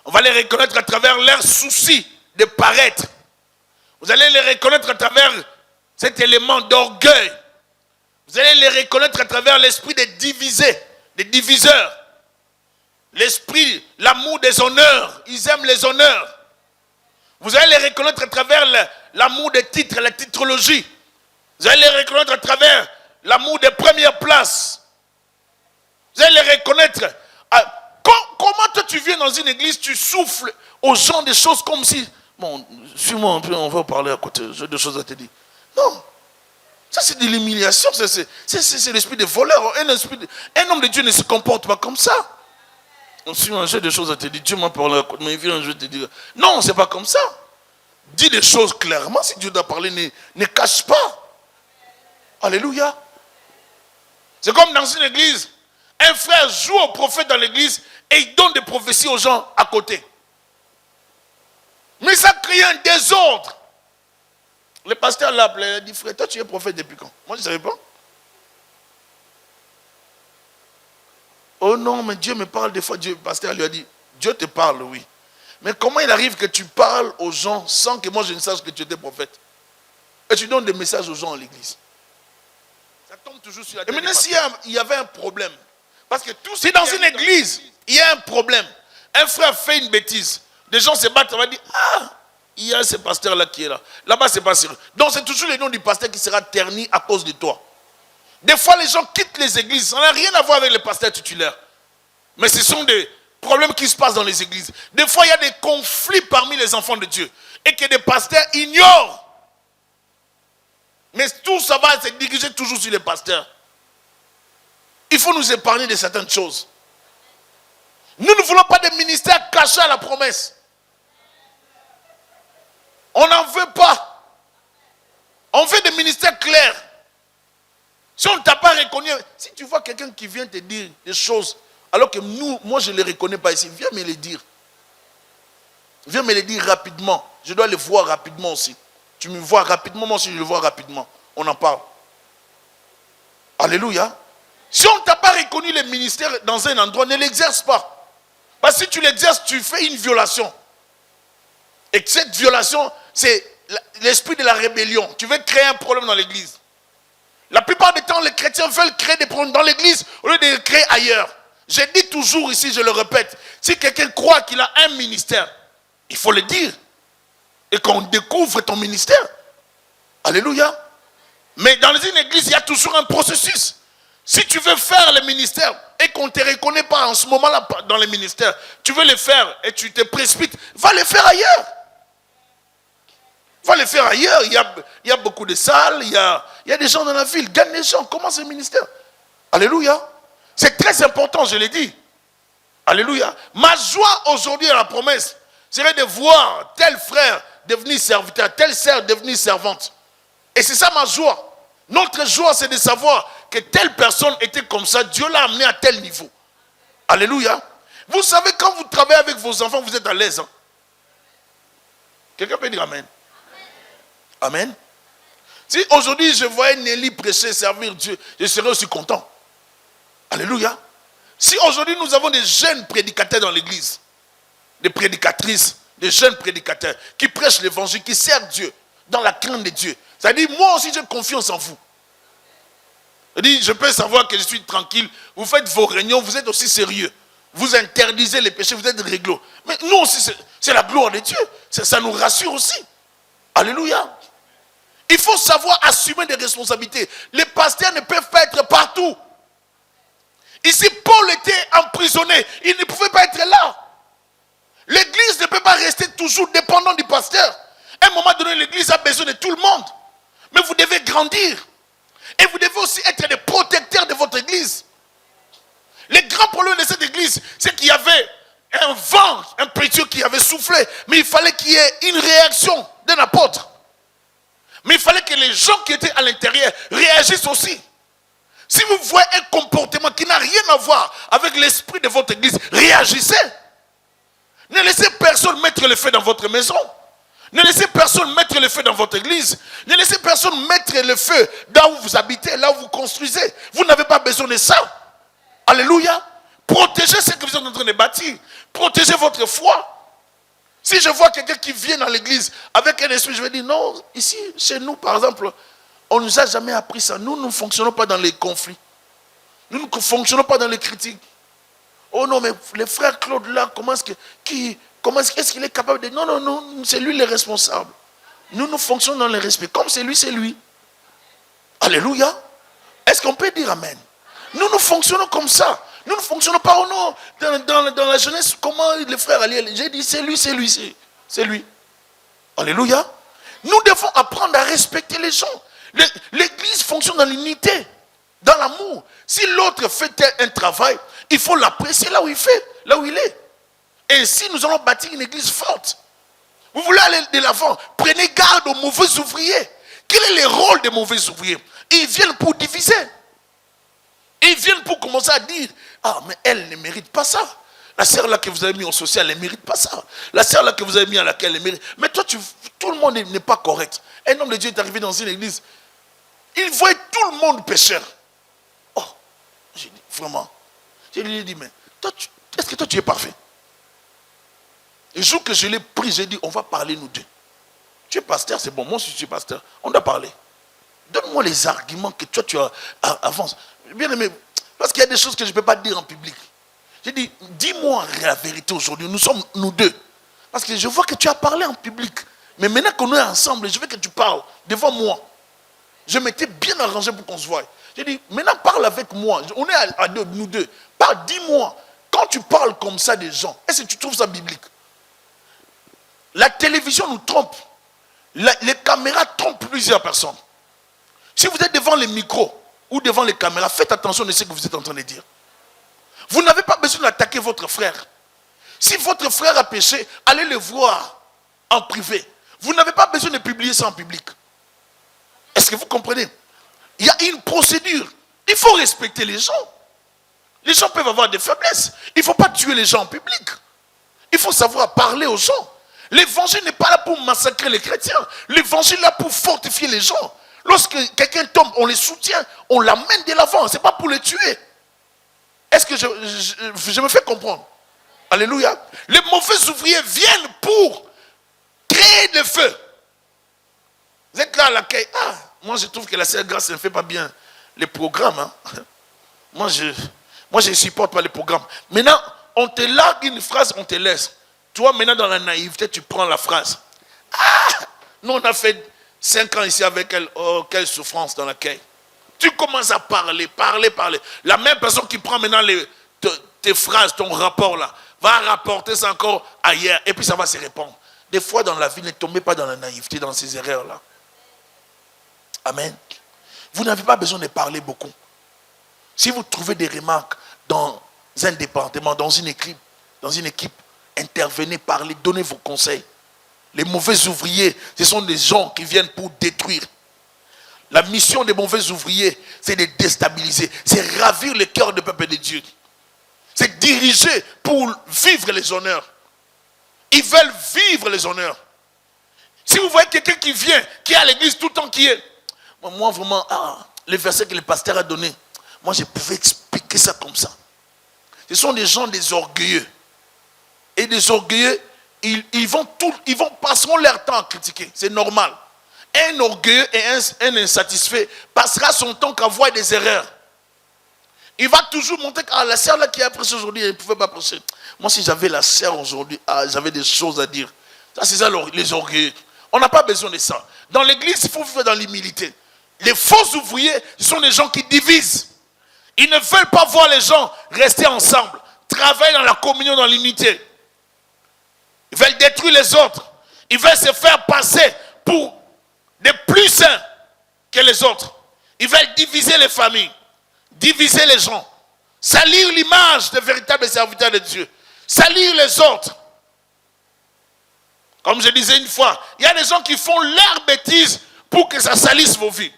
On va les reconnaître à travers leurs soucis de paraître. Vous allez les reconnaître à travers cet élément d'orgueil. Vous allez les reconnaître à travers l'esprit des divisés, des diviseurs. L'esprit, l'amour des honneurs. Ils aiment les honneurs. Vous allez les reconnaître à travers l'amour des titres, la titrologie. Vous allez les reconnaître à travers l'amour des premières places. Vous allez les reconnaître. Comment toi tu viens dans une église, tu souffles aux gens des choses comme si... Bon, suis-moi un peu, on va parler à côté, j'ai des choses à te dire. Non. Ça c'est de l'humiliation, c'est l'esprit des voleurs. Un homme de Dieu ne se comporte pas comme ça. Suis-moi, j'ai des choses à te dire. Dieu m'a parlé à côté, mais viens, je vais te dire. Non, c'est pas comme ça. Dis des choses clairement. Si Dieu doit parler, ne cache pas. Alléluia. C'est comme dans une église. Un frère joue au prophète dans l'église et il donne des prophéties aux gens à côté. Mais ça crée un désordre. Le pasteur l'a appelé, il a dit, frère, toi tu es prophète depuis quand? Moi je ne savais pas. Oh non, mais Dieu me parle des fois. Le pasteur lui a dit, Dieu te parle, oui. Mais comment il arrive que tu parles aux gens sans que moi je ne sache que tu étais prophète? Et tu donnes des messages aux gens à l'église. Ça tombe toujours sur la tête. Et maintenant, s'il y avait un problème, parce que tout si dans une église, il y a un problème, un frère fait une bêtise, des gens se battent, on va dire, ah, il y a ce pasteur-là qui est là. Là-bas, c'est pas sérieux. Donc, c'est toujours le nom du pasteur qui sera terni à cause de toi. Des fois, les gens quittent les églises. Ça n'a rien à voir avec les pasteurs titulaires. Mais ce sont des problèmes qui se passent dans les églises. Des fois, il y a des conflits parmi les enfants de Dieu. Et que des pasteurs ignorent. Mais tout ça va se diriger toujours sur les pasteurs. Il faut nous épargner de certaines choses. Nous ne voulons pas des ministères cachés à la promesse. On n'en veut pas. On veut des ministères clairs. Si on ne t'a pas reconnu, si tu vois quelqu'un qui vient te dire des choses, alors que moi je ne les reconnais pas ici, viens me les dire. Viens me les dire rapidement. Je dois les voir rapidement aussi. Tu me vois rapidement, moi aussi je le vois rapidement. On en parle. Alléluia. Si on ne t'a pas reconnu les ministères dans un endroit, ne l'exerce pas. Parce que si tu l'exerces, tu fais une violation. Et que cette violation, c'est l'esprit de la rébellion. Tu veux créer un problème dans l'église. La plupart du temps, les chrétiens veulent créer des problèmes dans l'église au lieu de les créer ailleurs. Je dis toujours ici, je le répète, si quelqu'un croit qu'il a un ministère, il faut le dire. Et qu'on découvre ton ministère. Alléluia. Mais dans une église, il y a toujours un processus. Si tu veux faire le ministère et qu'on ne te reconnaît pas en ce moment-là dans le ministère, tu veux le faire et tu te précipites, va le faire ailleurs. Va le faire ailleurs. Il y a beaucoup de salles, il y a des gens dans la ville. Gagne les gens, commence le ministère. Alléluia. C'est très important, je l'ai dit. Alléluia. Ma joie aujourd'hui à la promesse serait de voir tel frère devenir serviteur, telle sœur devenir servante. Et c'est ça ma joie. Notre joie, c'est de savoir que telle personne était comme ça, Dieu l'a amené à tel niveau. Alléluia. Vous savez, quand vous travaillez avec vos enfants, vous êtes à l'aise. Hein? Quelqu'un peut dire Amen. Amen. Si aujourd'hui je voyais Nelly prêcher, servir Dieu, je serais aussi content. Alléluia. Si aujourd'hui nous avons des jeunes prédicateurs dans l'église, des prédicatrices, des jeunes prédicateurs qui prêchent l'évangile, qui servent Dieu dans la crainte de Dieu, ça dit moi aussi j'ai confiance en vous. Je peux savoir que je suis tranquille, vous faites vos réunions, vous êtes aussi sérieux. Vous interdisez les péchés, vous êtes réglo. Mais nous aussi, c'est la gloire de Dieu. Ça nous rassure aussi. Alléluia. Il faut savoir assumer des responsabilités. Les pasteurs ne peuvent pas être partout. Ici, Paul était emprisonné. Il ne pouvait pas être là. L'église ne peut pas rester toujours dépendante du pasteur. À un moment donné, l'église a besoin de tout le monde. Mais vous devez grandir. Et vous devez aussi être des protecteurs de votre église. Le grand problème de cette église, c'est qu'il y avait un vent impétueux qui avait soufflé. Mais il fallait qu'il y ait une réaction d'un apôtre. Mais il fallait que les gens qui étaient à l'intérieur réagissent aussi. Si vous voyez un comportement qui n'a rien à voir avec l'esprit de votre église, réagissez. Ne laissez personne mettre le feu dans votre maison. Ne laissez personne mettre le feu dans votre église. Ne laissez personne mettre le feu là où vous habitez, là où vous construisez. Vous n'avez pas besoin de ça. Alléluia. Protégez ce que vous êtes en train de bâtir. Protégez votre foi. Si je vois quelqu'un qui vient dans l'église avec un esprit, je vais dire non, ici, chez nous, par exemple, on ne nous a jamais appris ça. Nous ne fonctionnons pas dans les conflits. Nous ne fonctionnons pas dans les critiques. Oh non, mais le frère Claude là, est-ce qu'il est capable de... Non, non, non, c'est lui le responsable. Nous fonctionnons dans le respect. Comme c'est lui, c'est lui. Alléluia. Est-ce qu'on peut dire amen? Nous fonctionnons comme ça. Nous ne fonctionnons pas au nom. Dans la jeunesse, comment les frères allaient? J'ai dit, c'est lui. Alléluia. Nous devons apprendre à respecter les gens. L'église fonctionne dans l'unité, dans l'amour. Si l'autre fait un travail, il faut l'apprécier là où il fait, là où il est. Et si nous allons bâtir une église forte, vous voulez aller de l'avant, prenez garde aux mauvais ouvriers. Quel est le rôle des mauvais ouvriers? Ils viennent pour diviser. Ils viennent pour commencer à dire, ah mais elle ne mérite pas ça. La sœur là que vous avez mis au social, elle ne mérite pas ça. La sœur là que vous avez mis à laquelle elle mérite. Mais toi, tout le monde n'est pas correct. Un homme de Dieu est arrivé dans une église. Il voit tout le monde pécheur. Oh, j'ai dit, vraiment. Je lui ai dit, mais toi, est-ce que toi tu es parfait? Le jour que je l'ai pris, j'ai dit, on va parler nous deux. Tu es pasteur, c'est bon, moi aussi je suis pasteur. On doit parler. Donne-moi les arguments que toi tu avances. Bien aimé, parce qu'il y a des choses que je ne peux pas dire en public. J'ai dit, dis-moi la vérité aujourd'hui, nous sommes nous deux. Parce que je vois que tu as parlé en public. Mais maintenant qu'on est ensemble, je veux que tu parles devant moi. Je m'étais bien arrangé pour qu'on se voie. J'ai dit, maintenant parle avec moi. On est à deux, nous deux. Parle, dis-moi, quand tu parles comme ça des gens, est-ce que tu trouves ça biblique? La télévision nous trompe. Les caméras trompent plusieurs personnes. Si vous êtes devant les micros ou devant les caméras, faites attention à ce que vous êtes en train de dire. Vous n'avez pas besoin d'attaquer votre frère. Si votre frère a péché, allez le voir en privé. Vous n'avez pas besoin de publier ça en public. Est-ce que vous comprenez? Il y a une procédure. Il faut respecter les gens. Les gens peuvent avoir des faiblesses. Il ne faut pas tuer les gens en public. Il faut savoir parler aux gens. L'évangile n'est pas là pour massacrer les chrétiens. L'évangile est là pour fortifier les gens. Lorsque quelqu'un tombe, on les soutient, on l'amène de l'avant. Ce n'est pas pour les tuer. Est-ce que je me fais comprendre? Alléluia. Les mauvais ouvriers viennent pour créer le feu. Vous êtes là à l'accueil. Ah, moi je trouve que la Sœur Grâce ne fait pas bien les programmes. Hein. Moi je ne supporte pas les programmes. Maintenant, on te largue une phrase, on te laisse. Toi, maintenant, dans la naïveté, tu prends la phrase. Ah, nous on a fait 5 ans ici avec elle. Oh, quelle souffrance dans l'accueil. Tu commences à parler. La même personne qui prend maintenant tes phrases, ton rapport là, va rapporter ça encore ailleurs. Et puis ça va se répandre. Des fois dans la vie, ne tombez pas dans la naïveté, dans ces erreurs là. Amen. Vous n'avez pas besoin de parler beaucoup. Si vous trouvez des remarques dans un département, dans une équipe, intervenez, parlez, donnez vos conseils. Les mauvais ouvriers, ce sont des gens qui viennent pour détruire. La mission des mauvais ouvriers, c'est de déstabiliser, c'est ravir le cœur du peuple de Dieu. C'est diriger pour vivre les honneurs. Ils veulent vivre les honneurs. Si vous voyez quelqu'un qui vient, qui est à l'église tout le temps, qui est... Moi, vraiment, les versets que le pasteur a donnés, moi, je pouvais expliquer ça comme ça. Ce sont des gens des orgueilleux. Et des orgueilleux, ils passeront leur temps à critiquer. C'est normal. Un orgueilleux et un insatisfait passera son temps qu'à voir des erreurs. Il va toujours montrer que la sœur là qui a prêché aujourd'hui, elle ne pouvait pas prêcher. Moi, si j'avais la sœur aujourd'hui, j'avais des choses à dire. Ça, c'est ça les orgueilleux. On n'a pas besoin de ça. Dans l'église, il faut vivre dans l'humilité. Les faux ouvriers, ce sont des gens qui divisent. Ils ne veulent pas voir les gens rester ensemble, travailler dans la communion, dans l'unité. Ils veulent détruire les autres. Ils veulent se faire passer pour des plus saints que les autres. Ils veulent diviser les familles, diviser les gens, salir l'image des véritables serviteurs de Dieu, salir les autres. Comme je disais une fois, il y a des gens qui font leur bêtise pour que ça salisse vos vies.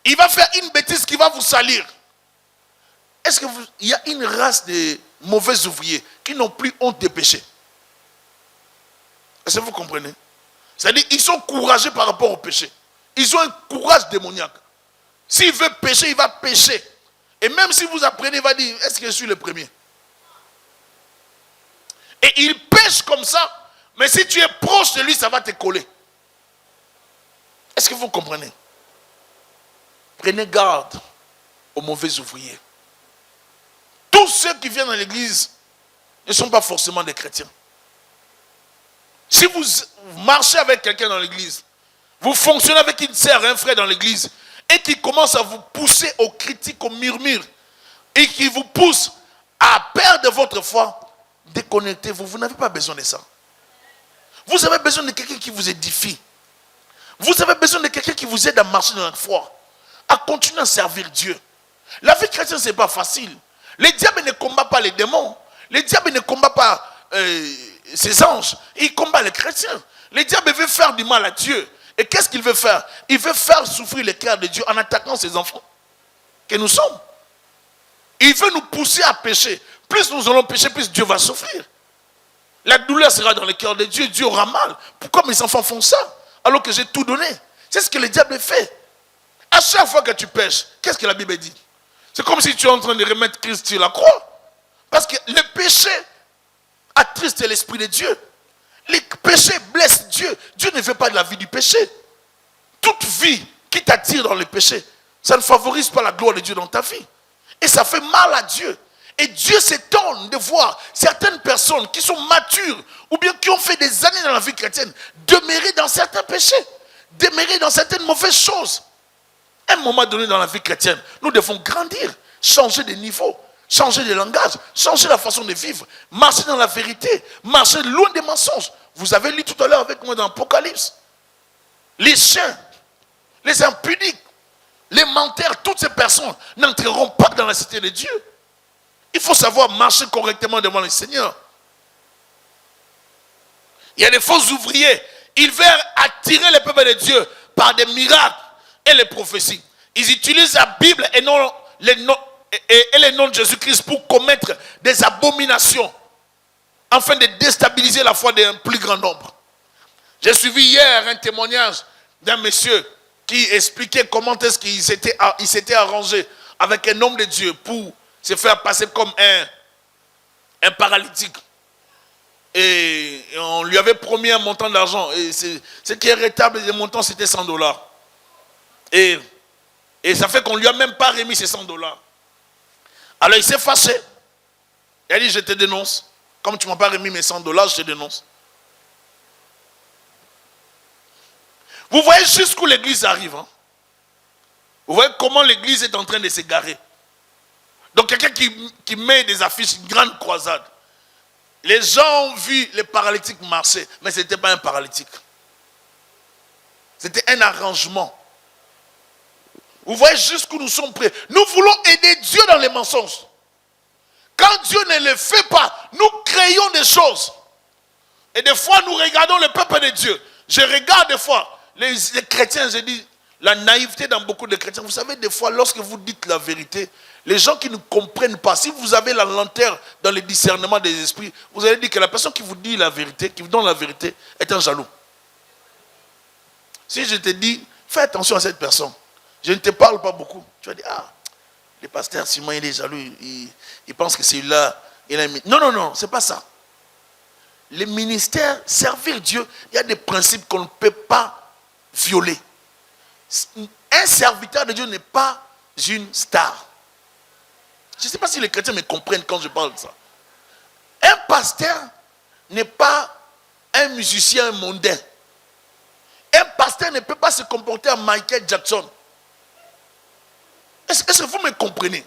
Il va faire une bêtise qui va vous salir. Est-ce qu'il y a une race de mauvais ouvriers qui n'ont plus honte de pécher? Est-ce que vous comprenez? C'est-à-dire qu'ils sont courageux par rapport au péché. Ils ont un courage démoniaque. S'il veut pécher, il va pécher. Et même si vous apprenez, il va dire, est-ce que je suis le premier? Et il pêche comme ça, mais si tu es proche de lui, ça va te coller. Est-ce que vous comprenez? Prenez garde aux mauvais ouvriers. Tous ceux qui viennent dans l'église ne sont pas forcément des chrétiens. Si vous marchez avec quelqu'un dans l'église, vous fonctionnez avec une sœur, un frère dans l'église, et qui commence à vous pousser aux critiques, aux murmures, et qui vous pousse à perdre votre foi, déconnectez-vous. Vous n'avez pas besoin de ça. Vous avez besoin de quelqu'un qui vous édifie. Vous avez besoin de quelqu'un qui vous aide à marcher dans la foi, à continuer à servir Dieu. La vie chrétienne, ce n'est pas facile. Les diables ne combattent pas les démons. Les diables ne combattent pas ces anges. Ils combattent les chrétiens. Les diables veulent faire du mal à Dieu. Et qu'est-ce qu'il veut faire? Il veut faire souffrir le cœur de Dieu en attaquant ses enfants que nous sommes. Il veut nous pousser à pécher. Plus nous allons pécher, plus Dieu va souffrir. La douleur sera dans le cœur de Dieu. Dieu aura mal. Pourquoi mes enfants font ça alors que j'ai tout donné? C'est ce que le diable fait. À chaque fois que tu pêches, qu'est-ce que la Bible dit? C'est comme si tu es en train de remettre Christ sur la croix. Parce que le péché attriste l'esprit de Dieu. Le péché blesse Dieu. Dieu ne veut pas de la vie du péché. Toute vie qui t'attire dans le péché, ça ne favorise pas la gloire de Dieu dans ta vie. Et ça fait mal à Dieu. Et Dieu s'étonne de voir certaines personnes qui sont matures ou bien qui ont fait des années dans la vie chrétienne demeurer dans certains péchés, demeurer dans certaines mauvaises choses. À un moment donné dans la vie chrétienne, nous devons grandir, changer de niveau, changer de langage, changer la façon de vivre, marcher dans la vérité, marcher loin des mensonges. Vous avez lu tout à l'heure avec moi dans l'Apocalypse. Les chiens, les impudiques, les menteurs, toutes ces personnes n'entreront pas dans la cité de Dieu. Il faut savoir marcher correctement devant le Seigneur. Il y a des faux ouvriers. Ils veulent attirer le peuple de Dieu par des miracles et les prophéties. Ils utilisent la Bible et non les noms de Jésus-Christ pour commettre des abominations afin de déstabiliser la foi d'un plus grand nombre. J'ai suivi hier un témoignage d'un monsieur qui expliquait comment est-ce qu'il s'était arrangé avec un homme de Dieu pour se faire passer comme un paralytique. Et on lui avait promis un montant d'argent. Et ce qui est rétable, le montant c'était $100. Et ça fait qu'on ne lui a même pas remis ces $100. Alors il s'est fâché. Il a dit, je te dénonce. Comme tu ne m'as pas remis mes $100, je te dénonce. Vous voyez jusqu'où l'église arrive. Hein? Vous voyez comment l'église est en train de s'égarer. Donc quelqu'un qui met des affiches, une grande croisade. Les gens ont vu les paralytiques marcher, mais ce n'était pas un paralytique. C'était un arrangement. Vous voyez jusqu'où nous sommes prêts. Nous voulons aider Dieu dans les mensonges. Quand Dieu ne le fait pas, nous créons des choses. Et des fois, nous regardons le peuple de Dieu. Je regarde des fois les chrétiens, je dis, la naïveté dans beaucoup de chrétiens. Vous savez, des fois, lorsque vous dites la vérité, les gens qui ne comprennent pas, si vous avez la lenteur dans le discernement des esprits, vous allez dire que la personne qui vous dit la vérité, qui vous donne la vérité, est un jaloux. Si je te dis, fais attention à cette personne, je ne te parle pas beaucoup, tu vas dire, ah, le pasteur Simon, il est jaloux, il pense que celui-là, il a mis. Non, non, non, c'est pas ça. Le ministère, servir Dieu, il y a des principes qu'on ne peut pas violer. Un serviteur de Dieu n'est pas une star. Je ne sais pas si les chrétiens me comprennent quand je parle de ça. Un pasteur n'est pas un musicien mondain. Un pasteur ne peut pas se comporter en Michael Jackson. Est-ce que vous me comprenez?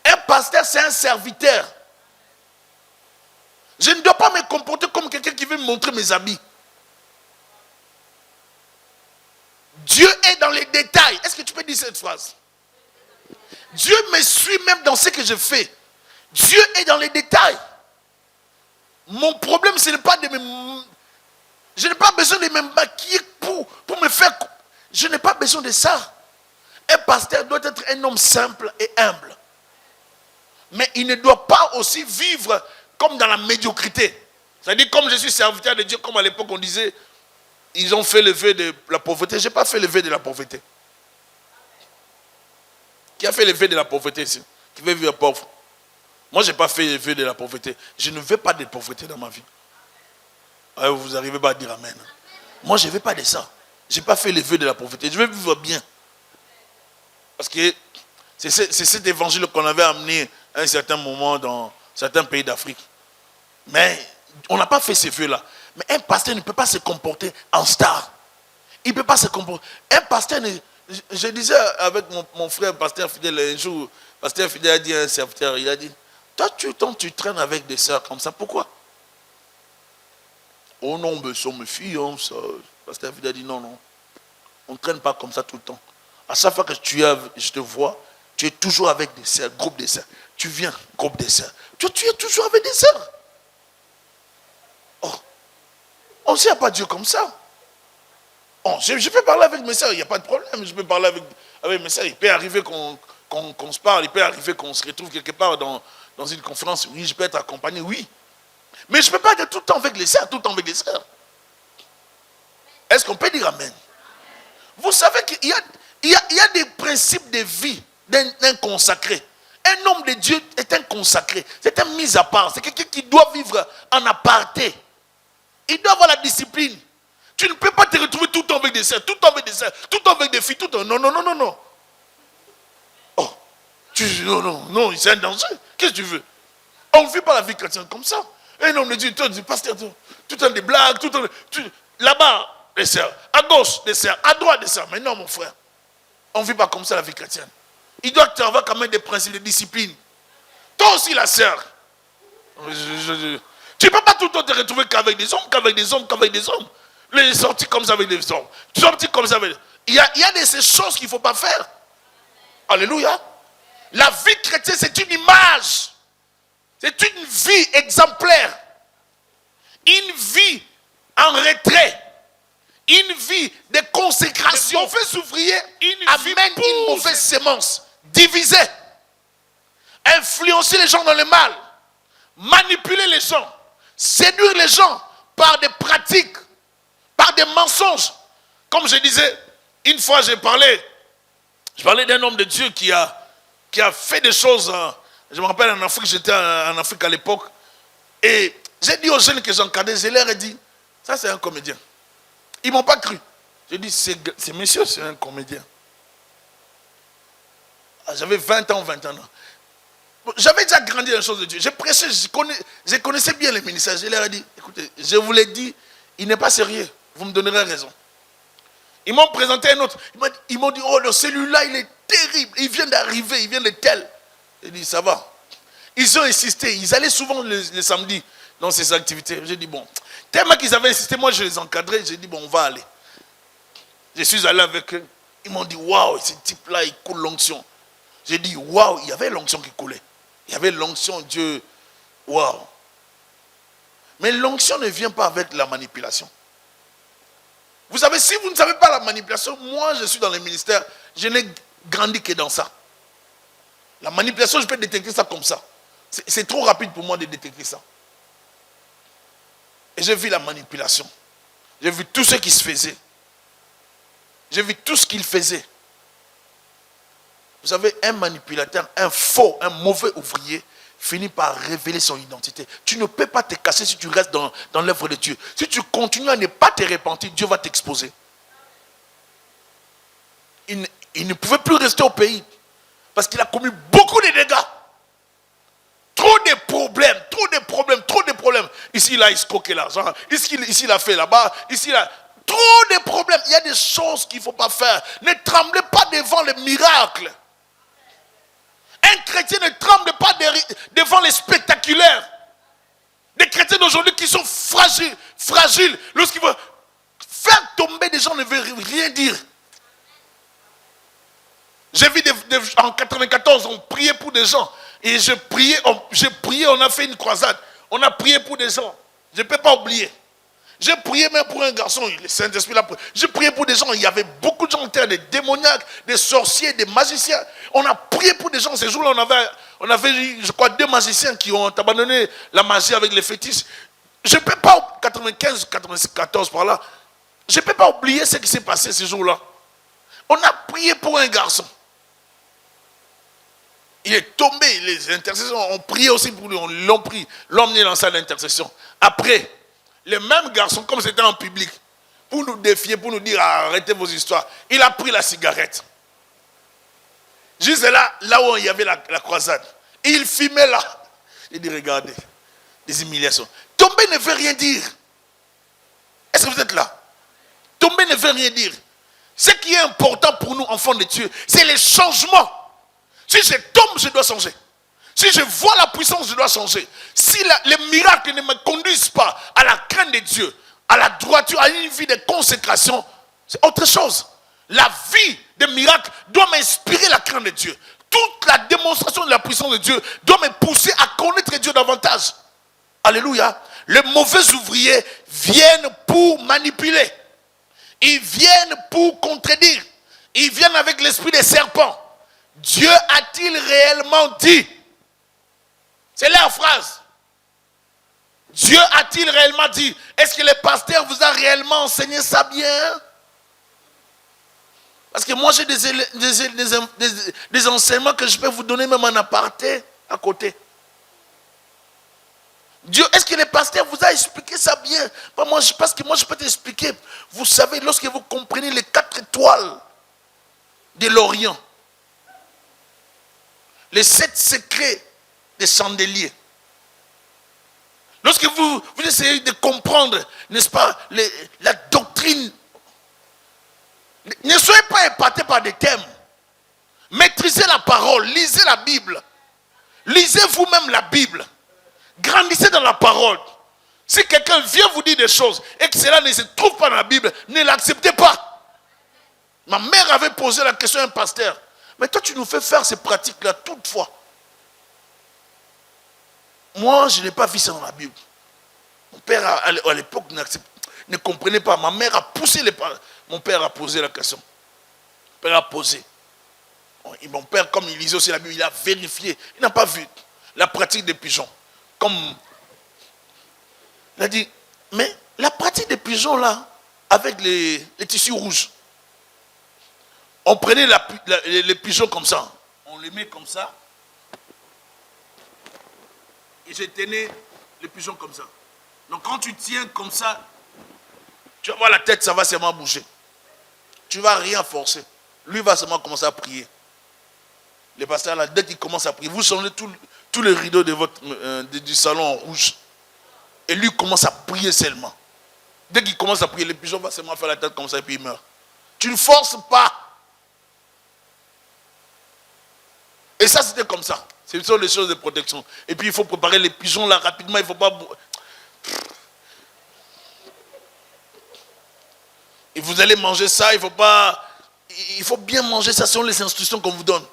Un pasteur, c'est un serviteur. Je ne dois pas me comporter comme quelqu'un qui veut me montrer mes habits. Dieu est dans les détails. Est-ce que tu peux dire cette phrase? Dieu me suit même dans ce que je fais. Dieu est dans les détails. Mon problème, ce n'est pas de me... Je n'ai pas besoin de me maquiller pour me faire... Je n'ai pas besoin de ça. Un pasteur doit être un homme simple et humble. Mais il ne doit pas aussi vivre comme dans la médiocrité. C'est-à-dire, comme je suis serviteur de Dieu, comme à l'époque on disait, ils ont fait le vœu de la pauvreté. Je n'ai pas fait le vœu de la pauvreté. Qui a fait le vœu de la pauvreté ici? Qui veut vivre pauvre? Moi, je n'ai pas fait le vœu de la pauvreté. Je ne veux pas de pauvreté dans ma vie. Alors, vous n'arrivez pas à dire amen. Moi, je ne veux pas de ça. Je n'ai pas fait le vœu de la pauvreté. Je veux vivre bien. Parce que c'est cet évangile qu'on avait amené à un certain moment dans certains pays d'Afrique. Mais on n'a pas fait ces vœux-là. Mais un pasteur ne peut pas se comporter en star. Il ne peut pas se comporter. Un pasteur, je disais avec mon frère, pasteur fidèle, un jour, pasteur fidèle a dit à un serviteur, il a dit, toi, tu traînes avec des sœurs comme ça, pourquoi? Oh non, mais sont mes filles, hein, ça. Pasteur fidèle a dit, non, non. On ne traîne pas comme ça tout le temps. À chaque fois que je te vois, tu es toujours avec des sœurs, groupe de sœurs. Tu viens, groupe de sœurs. Tu es toujours avec des sœurs. Oh, on ne sait pas Dieu comme ça. Oh, je peux parler avec mes sœurs, il n'y a pas de problème. Je peux parler avec mes sœurs. Il peut arriver qu'on se parle, il peut arriver qu'on se retrouve quelque part dans une conférence. Oui, je peux être accompagné, oui. Mais je ne peux pas être tout le temps avec les sœurs, tout le temps avec les sœurs. Est-ce qu'on peut dire amen? Vous savez qu'il y a des principes de vie d'un consacré. Un homme de Dieu est un consacré. C'est un mis à part. C'est quelqu'un qui doit vivre en aparté. Il doit avoir la discipline. Tu ne peux pas te retrouver tout le temps avec des sœurs, tout le temps avec des sœurs, tout le temps avec des filles, tout le temps. Non, non, non, non, non. Oh, non, c'est un danger. Qu'est-ce que tu veux? On ne vit pas la vie chrétienne comme ça. Un homme de Dieu, tout le temps des blagues, tout le temps. Là-bas, des sœurs. À gauche, des sœurs. À droite, des sœurs. Mais non, mon frère. On ne vit pas comme ça la vie chrétienne. Il doit avoir quand même des principes de discipline. Toi aussi, la sœur. Tu ne peux pas tout le temps te retrouver qu'avec des hommes, qu'avec des hommes, qu'avec des hommes. Les sorties comme ça avec des hommes. Sorties comme ça avec... Il y a de ces choses qu'il ne faut pas faire. Alléluia. La vie chrétienne, c'est une image. C'est une vie exemplaire. Une vie en retrait. Une vie de consécration. Les mauvais ouvriers amènent une mauvaise sémence. Diviser. Influencer les gens dans le mal. Manipuler les gens. Séduire les gens par des pratiques. Par des mensonges. Comme je disais, une fois je parlais d'un homme de Dieu qui a fait des choses. Je me rappelle en Afrique, j'étais en Afrique à l'époque. Et j'ai dit aux jeunes que j'encadrais, je leur ai dit, ça c'est un comédien. Ils ne m'ont pas cru. J'ai dit, c'est monsieur, c'est un comédien. J'avais 20 ans. J'avais déjà grandi dans les choses de Dieu. J'ai prêché, je connaissais bien les ministères. Je leur ai dit, écoutez, je vous l'ai dit, il n'est pas sérieux. Vous me donnerez raison. Ils m'ont présenté un autre. Ils m'ont dit, oh, celui-là, il est terrible. Il vient d'arriver, il vient de tel. J'ai dit, ça va. Ils ont insisté. Ils allaient souvent les samedis dans ces activités. J'ai dit, bon. Tellement qu'ils avaient insisté, moi je les encadrais. J'ai dit, bon, on va aller. Je suis allé avec eux. Ils m'ont dit, waouh, ce type-là, il coule l'onction. J'ai dit, waouh, il y avait l'onction qui coulait. Il y avait l'onction, Dieu. Waouh. Mais l'onction ne vient pas avec la manipulation. Vous savez, si vous ne savez pas la manipulation, moi je suis dans le ministère, je n'ai grandi que dans ça. La manipulation, je peux détecter ça comme ça. C'est trop rapide pour moi de détecter ça. Et j'ai vu la manipulation. J'ai vu tout ce qui se faisait. J'ai vu tout ce qu'il faisait. Vous savez, un manipulateur, un faux, un mauvais ouvrier, finit par révéler son identité. Tu ne peux pas te cacher si tu restes dans l'œuvre de Dieu. Si tu continues à ne pas te repentir, Dieu va t'exposer. Il ne pouvait plus rester au pays parce qu'il a commis beaucoup de dégâts. Trop de problèmes. Ici, il a escroqué l'argent. Ici, il a fait là-bas. Ici, il a... Trop de problèmes. Il y a des choses qu'il ne faut pas faire. Ne tremblez pas devant les miracles. Un chrétien ne tremble pas devant les spectaculaires. Des chrétiens d'aujourd'hui qui sont fragiles. Lorsqu'ils veulent faire tomber des gens ne veut rien dire. J'ai vu en 94, on priait pour des gens. Et j'ai prié, on a fait une croisade. On a prié pour des gens. Je ne peux pas oublier. J'ai prié même pour un garçon, le Saint-Esprit l'a prié. J'ai prié pour des gens, il y avait beaucoup de gens en terre, des démoniaques, des sorciers, des magiciens. On a prié pour des gens. Ces jours-là, on avait, je crois, 2 magiciens qui ont abandonné la magie avec les fétiches. Je ne peux pas, 95, 94 par là, je ne peux pas oublier ce qui s'est passé ces jours-là. On a prié pour un garçon. Il est tombé. Les intercesseurs ont prié aussi pour lui. On l'ont pris. L'ont emmené dans la salle d'intercession. Après, les mêmes garçons, comme c'était en public, pour nous défier, pour nous dire arrêtez vos histoires, il a pris la cigarette. Juste là où il y avait la croisade. Et il filmait là. Il dit regardez, des humiliations. Tomber ne veut rien dire. Est-ce que vous êtes là? Tomber ne veut rien dire. Ce qui est important pour nous, enfants de Dieu, c'est les changements. Si je tombe, je dois changer. Si je vois la puissance, je dois changer. Si les miracles ne me conduisent pas à la crainte de Dieu, à la droiture, à une vie de consécration, c'est autre chose. La vie des miracles doit m'inspirer la crainte de Dieu. Toute la démonstration de la puissance de Dieu doit me pousser à connaître Dieu davantage. Alléluia. Les mauvais ouvriers viennent pour manipuler. Ils viennent pour contredire. Ils viennent avec l'esprit des serpents. Dieu a-t-il réellement dit? C'est leur phrase. Dieu a-t-il réellement dit? Est-ce que le pasteur vous a réellement enseigné ça bien? Parce que moi j'ai des enseignements que je peux vous donner même en aparté à côté. Dieu, est-ce que le pasteur vous a expliqué ça bien? Parce que moi je peux t'expliquer. Vous savez, lorsque vous comprenez les 4 étoiles de l'Orient, les 7 secrets des chandeliers, lorsque vous essayez de comprendre, n'est-ce pas, la doctrine, ne soyez pas épatés par des thèmes. Maîtrisez la parole, lisez la Bible. Lisez vous-même la Bible. Grandissez dans la parole. Si quelqu'un vient vous dire des choses et que cela ne se trouve pas dans la Bible, ne l'acceptez pas. Ma mère avait posé la question à un pasteur. Mais toi, tu nous fais faire ces pratiques-là toutefois. Moi, je n'ai pas vu ça dans la Bible. Mon père, à l'époque, ne comprenait pas. Ma mère a poussé mon père a posé la question. Mon père a posé. Et mon père, comme il lisait aussi la Bible, il a vérifié. Il n'a pas vu la pratique des pigeons. Comme il a dit, mais la pratique des pigeons là, avec les tissus rouges, on prenait les pigeons comme ça, on les met comme ça, et je tenais les pigeons comme ça. Donc quand tu tiens comme ça, tu vas voir la tête, ça va seulement bouger. Tu ne vas rien forcer. Lui va seulement commencer à prier. Le pasteur là, dès qu'il commence à prier, vous changez tous les rideaux du salon en rouge. Et lui commence à prier seulement. Dès qu'il commence à prier, le pigeon va seulement faire la tête comme ça et puis il meurt. Tu ne forces pas. Et ça, c'était comme ça. Ce sont les choses de protection. Et puis il faut préparer les pigeons là rapidement. Il ne faut pas... Et vous allez manger ça, il faut bien manger ça selon les instructions qu'on vous donne.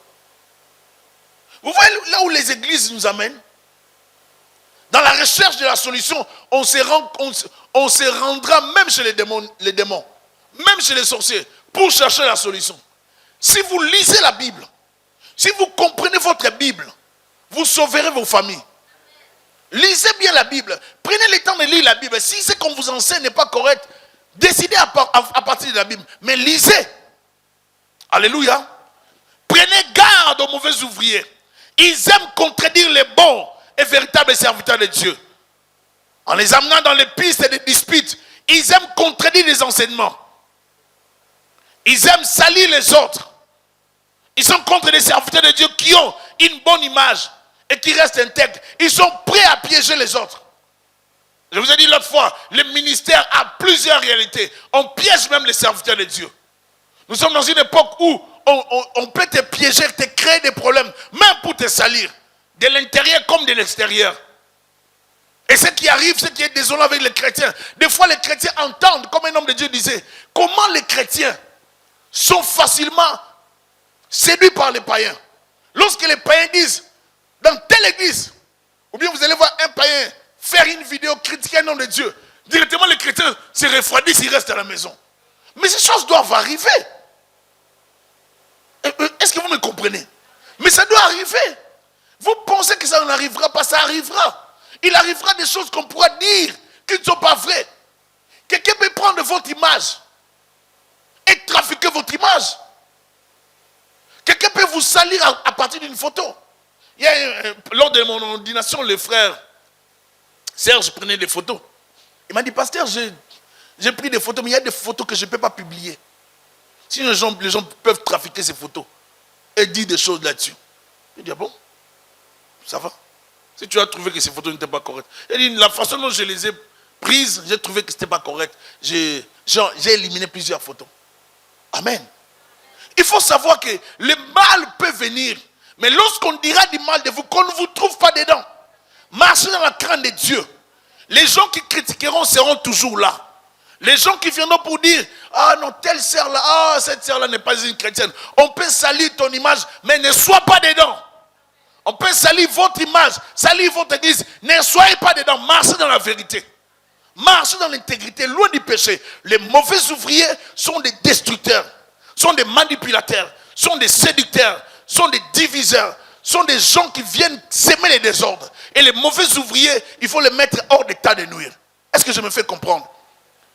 Vous voyez là où les églises nous amènent? Dans la recherche de la solution, on se rendra même chez les démons, même chez les sorciers, pour chercher la solution. Si vous lisez la Bible, si vous comprenez votre Bible, vous sauverez vos familles. Lisez bien la Bible. Prenez le temps de lire la Bible. Si ce qu'on vous enseigne n'est pas correct, décidez à partir de la Bible. Mais lisez. Alléluia. Prenez garde aux mauvais ouvriers. Ils aiment contredire les bons et véritables serviteurs de Dieu. En les amenant dans les pistes et les disputes, ils aiment contredire les enseignements. Ils aiment salir les autres. Ils sont contre les serviteurs de Dieu qui ont une bonne image et qui restent intègres. Ils sont prêts à piéger les autres. Je vous ai dit l'autre fois, le ministère a plusieurs réalités. On piège même les serviteurs de Dieu. Nous sommes dans une époque où on peut te piéger, te créer des problèmes, même pour te salir, de l'intérieur comme de l'extérieur. Et ce qui arrive, ce qui est désolant avec les chrétiens, des fois les chrétiens entendent, comme un homme de Dieu disait, comment les chrétiens sont facilement séduits par les païens. Lorsque les païens disent, dans telle église, ou bien vous allez voir un païen faire une vidéo critiquer un homme de Dieu, directement les chrétiens se refroidissent, ils restent à la maison. Mais ces choses doivent arriver. Est-ce que vous me comprenez? Mais ça doit arriver. Vous pensez que ça n'arrivera pas, ça arrivera. Il arrivera des choses qu'on pourra dire qui ne sont pas vraies. Quelqu'un peut prendre votre image et trafiquer votre image. Quelqu'un peut vous salir à partir d'une photo. Il y a, lors de mon ordination, le frère Serge prenait des photos. Il m'a dit, pasteur, j'ai pris des photos, mais il y a des photos que je ne peux pas publier. Sinon, les gens peuvent trafiquer ces photos et dire des choses là-dessus. Il dit, ah bon, ça va. Si tu as trouvé que ces photos n'étaient pas correctes. Il dit, la façon dont je les ai prises, j'ai trouvé que ce n'était pas correct. J'ai éliminé plusieurs photos. Amen. Il faut savoir que le mal peut venir. Mais lorsqu'on dira du mal de vous, qu'on ne vous trouve pas dedans. Marchez dans la crainte de Dieu. Les gens qui critiqueront seront toujours là. Les gens qui viendront pour dire, ah non, telle sœur là, ah cette sœur là n'est pas une chrétienne. On peut salir ton image, mais ne sois pas dedans. On peut salir votre image, salir votre église. Ne soyez pas dedans. Marchez dans la vérité. Marchez dans l'intégrité, loin du péché. Les mauvais ouvriers sont des destructeurs, sont des manipulateurs, sont des séducteurs, sont des diviseurs, sont des gens qui viennent s'aimer les désordres. Et les mauvais ouvriers, il faut les mettre hors d'état de nuire. Est-ce que je me fais comprendre?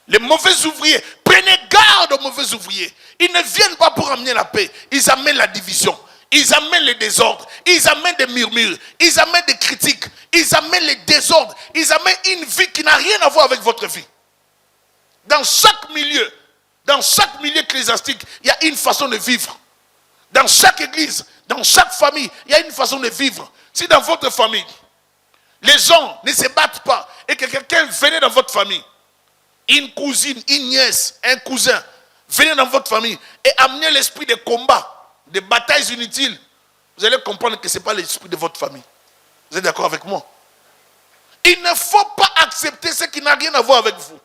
Les mauvais ouvriers, prenez garde aux mauvais ouvriers. Ils ne viennent pas pour amener la paix. Ils amènent la division. Ils amènent les désordres. Ils amènent des murmures. Ils amènent des critiques. Ils amènent les désordres. Ils amènent une vie qui n'a rien à voir avec votre vie. Dans chaque milieu ecclésiastique, il y a une façon de vivre. Dans chaque église, dans chaque famille, il y a une façon de vivre. Si dans votre famille, les gens ne se battent pas et que quelqu'un venait dans votre famille, une cousine, une nièce, un cousin, venez dans votre famille et amenez l'esprit de combat, de batailles inutiles, vous allez comprendre que ce n'est pas l'esprit de votre famille. Vous êtes d'accord avec moi? Il ne faut pas accepter ce qui n'a rien à voir avec vous.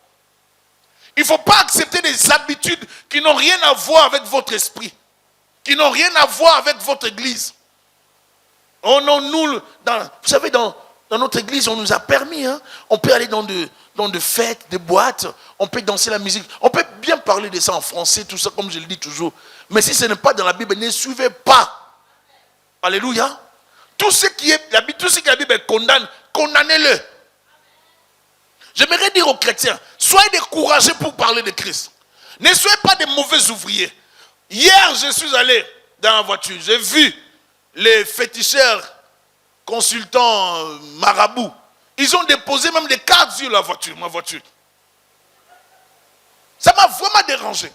Il ne faut pas accepter des habitudes qui n'ont rien à voir avec votre esprit, qui n'ont rien à voir avec votre église. Oh non, nous, vous savez, dans notre église, on nous a permis, hein, on peut aller dans de fêtes, des boîtes, on peut danser la musique, on peut bien parler de ça en français, tout ça, comme je le dis toujours. Mais si ce n'est pas dans la Bible, ne suivez pas. Alléluia. Tout ce que la Bible condamne, condamnez-le. J'aimerais dire aux chrétiens, soyez découragés pour parler de Christ. Ne soyez pas des mauvais ouvriers. Hier, je suis allé dans la voiture, j'ai vu les féticheurs, consultants, marabouts. Ils ont déposé même des cartes sur ma voiture. Ça m'a vraiment dérangé.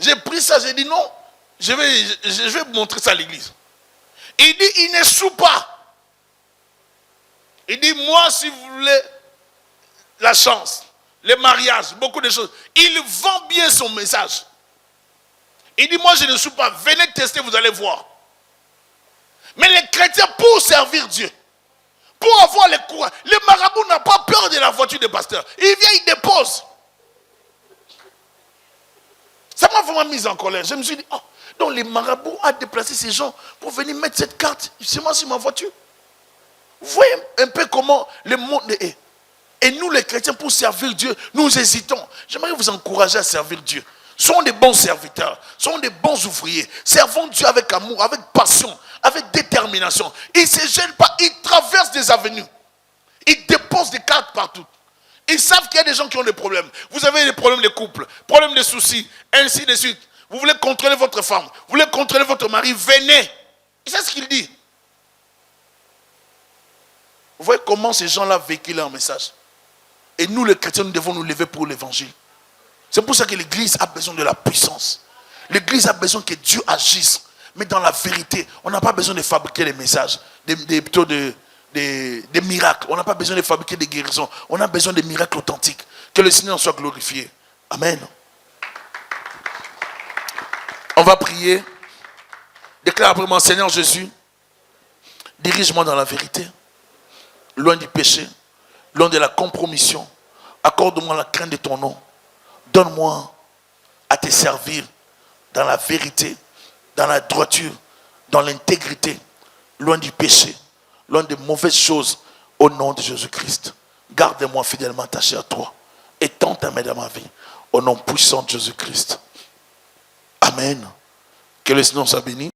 J'ai pris ça, j'ai dit non, je vais vous montrer ça à l'église. Il dit, il n'échoue pas. Il dit, moi, si vous voulez la chance, les mariages, beaucoup de choses, il vend bien son message. Il dit, moi, je n'échoue pas. Venez tester, vous allez voir. Mais les chrétiens, pour servir Dieu, pour avoir le courage, le marabout n'a pas peur de la voiture du pasteur. Il vient, il dépose. Ça m'a vraiment mis en colère. Je me suis dit, oh, donc les marabouts ont déplacé ces gens pour venir mettre cette carte justement sur ma voiture. Vous voyez un peu comment le monde est. Et nous les chrétiens, pour servir Dieu, nous hésitons. J'aimerais vous encourager à servir Dieu. Soyons des bons serviteurs, soyons des bons ouvriers. Servons Dieu avec amour, avec passion, avec détermination. Ils ne se gênent pas, ils traversent des avenues. Ils déposent des cartes partout. Ils savent qu'il y a des gens qui ont des problèmes. Vous avez des problèmes de couple, problèmes de soucis, ainsi de suite. Vous voulez contrôler votre femme, vous voulez contrôler votre mari, venez. C'est ce qu'il dit. Vous voyez comment ces gens-là véhiculent leur message. Et nous les chrétiens, nous devons nous lever pour l'évangile. C'est pour ça que l'église a besoin de la puissance. L'église a besoin que Dieu agisse. Mais dans la vérité, on n'a pas besoin de fabriquer des messages, plutôt des miracles. On n'a pas besoin de fabriquer des guérisons. On a besoin de miracles authentiques. Que le Seigneur soit glorifié. Amen. On va prier. Déclare après moi, Seigneur Jésus, dirige-moi dans la vérité, loin du péché, loin de la compromission. Accorde-moi la crainte de ton nom. Donne-moi à te servir dans la vérité, dans la droiture, dans l'intégrité, loin du péché, loin des mauvaises choses, au nom de Jésus-Christ. Garde-moi fidèlement attaché à toi. Étends ta main dans ma vie, au nom puissant de Jésus-Christ. Amen. Que le Seigneur soit béni.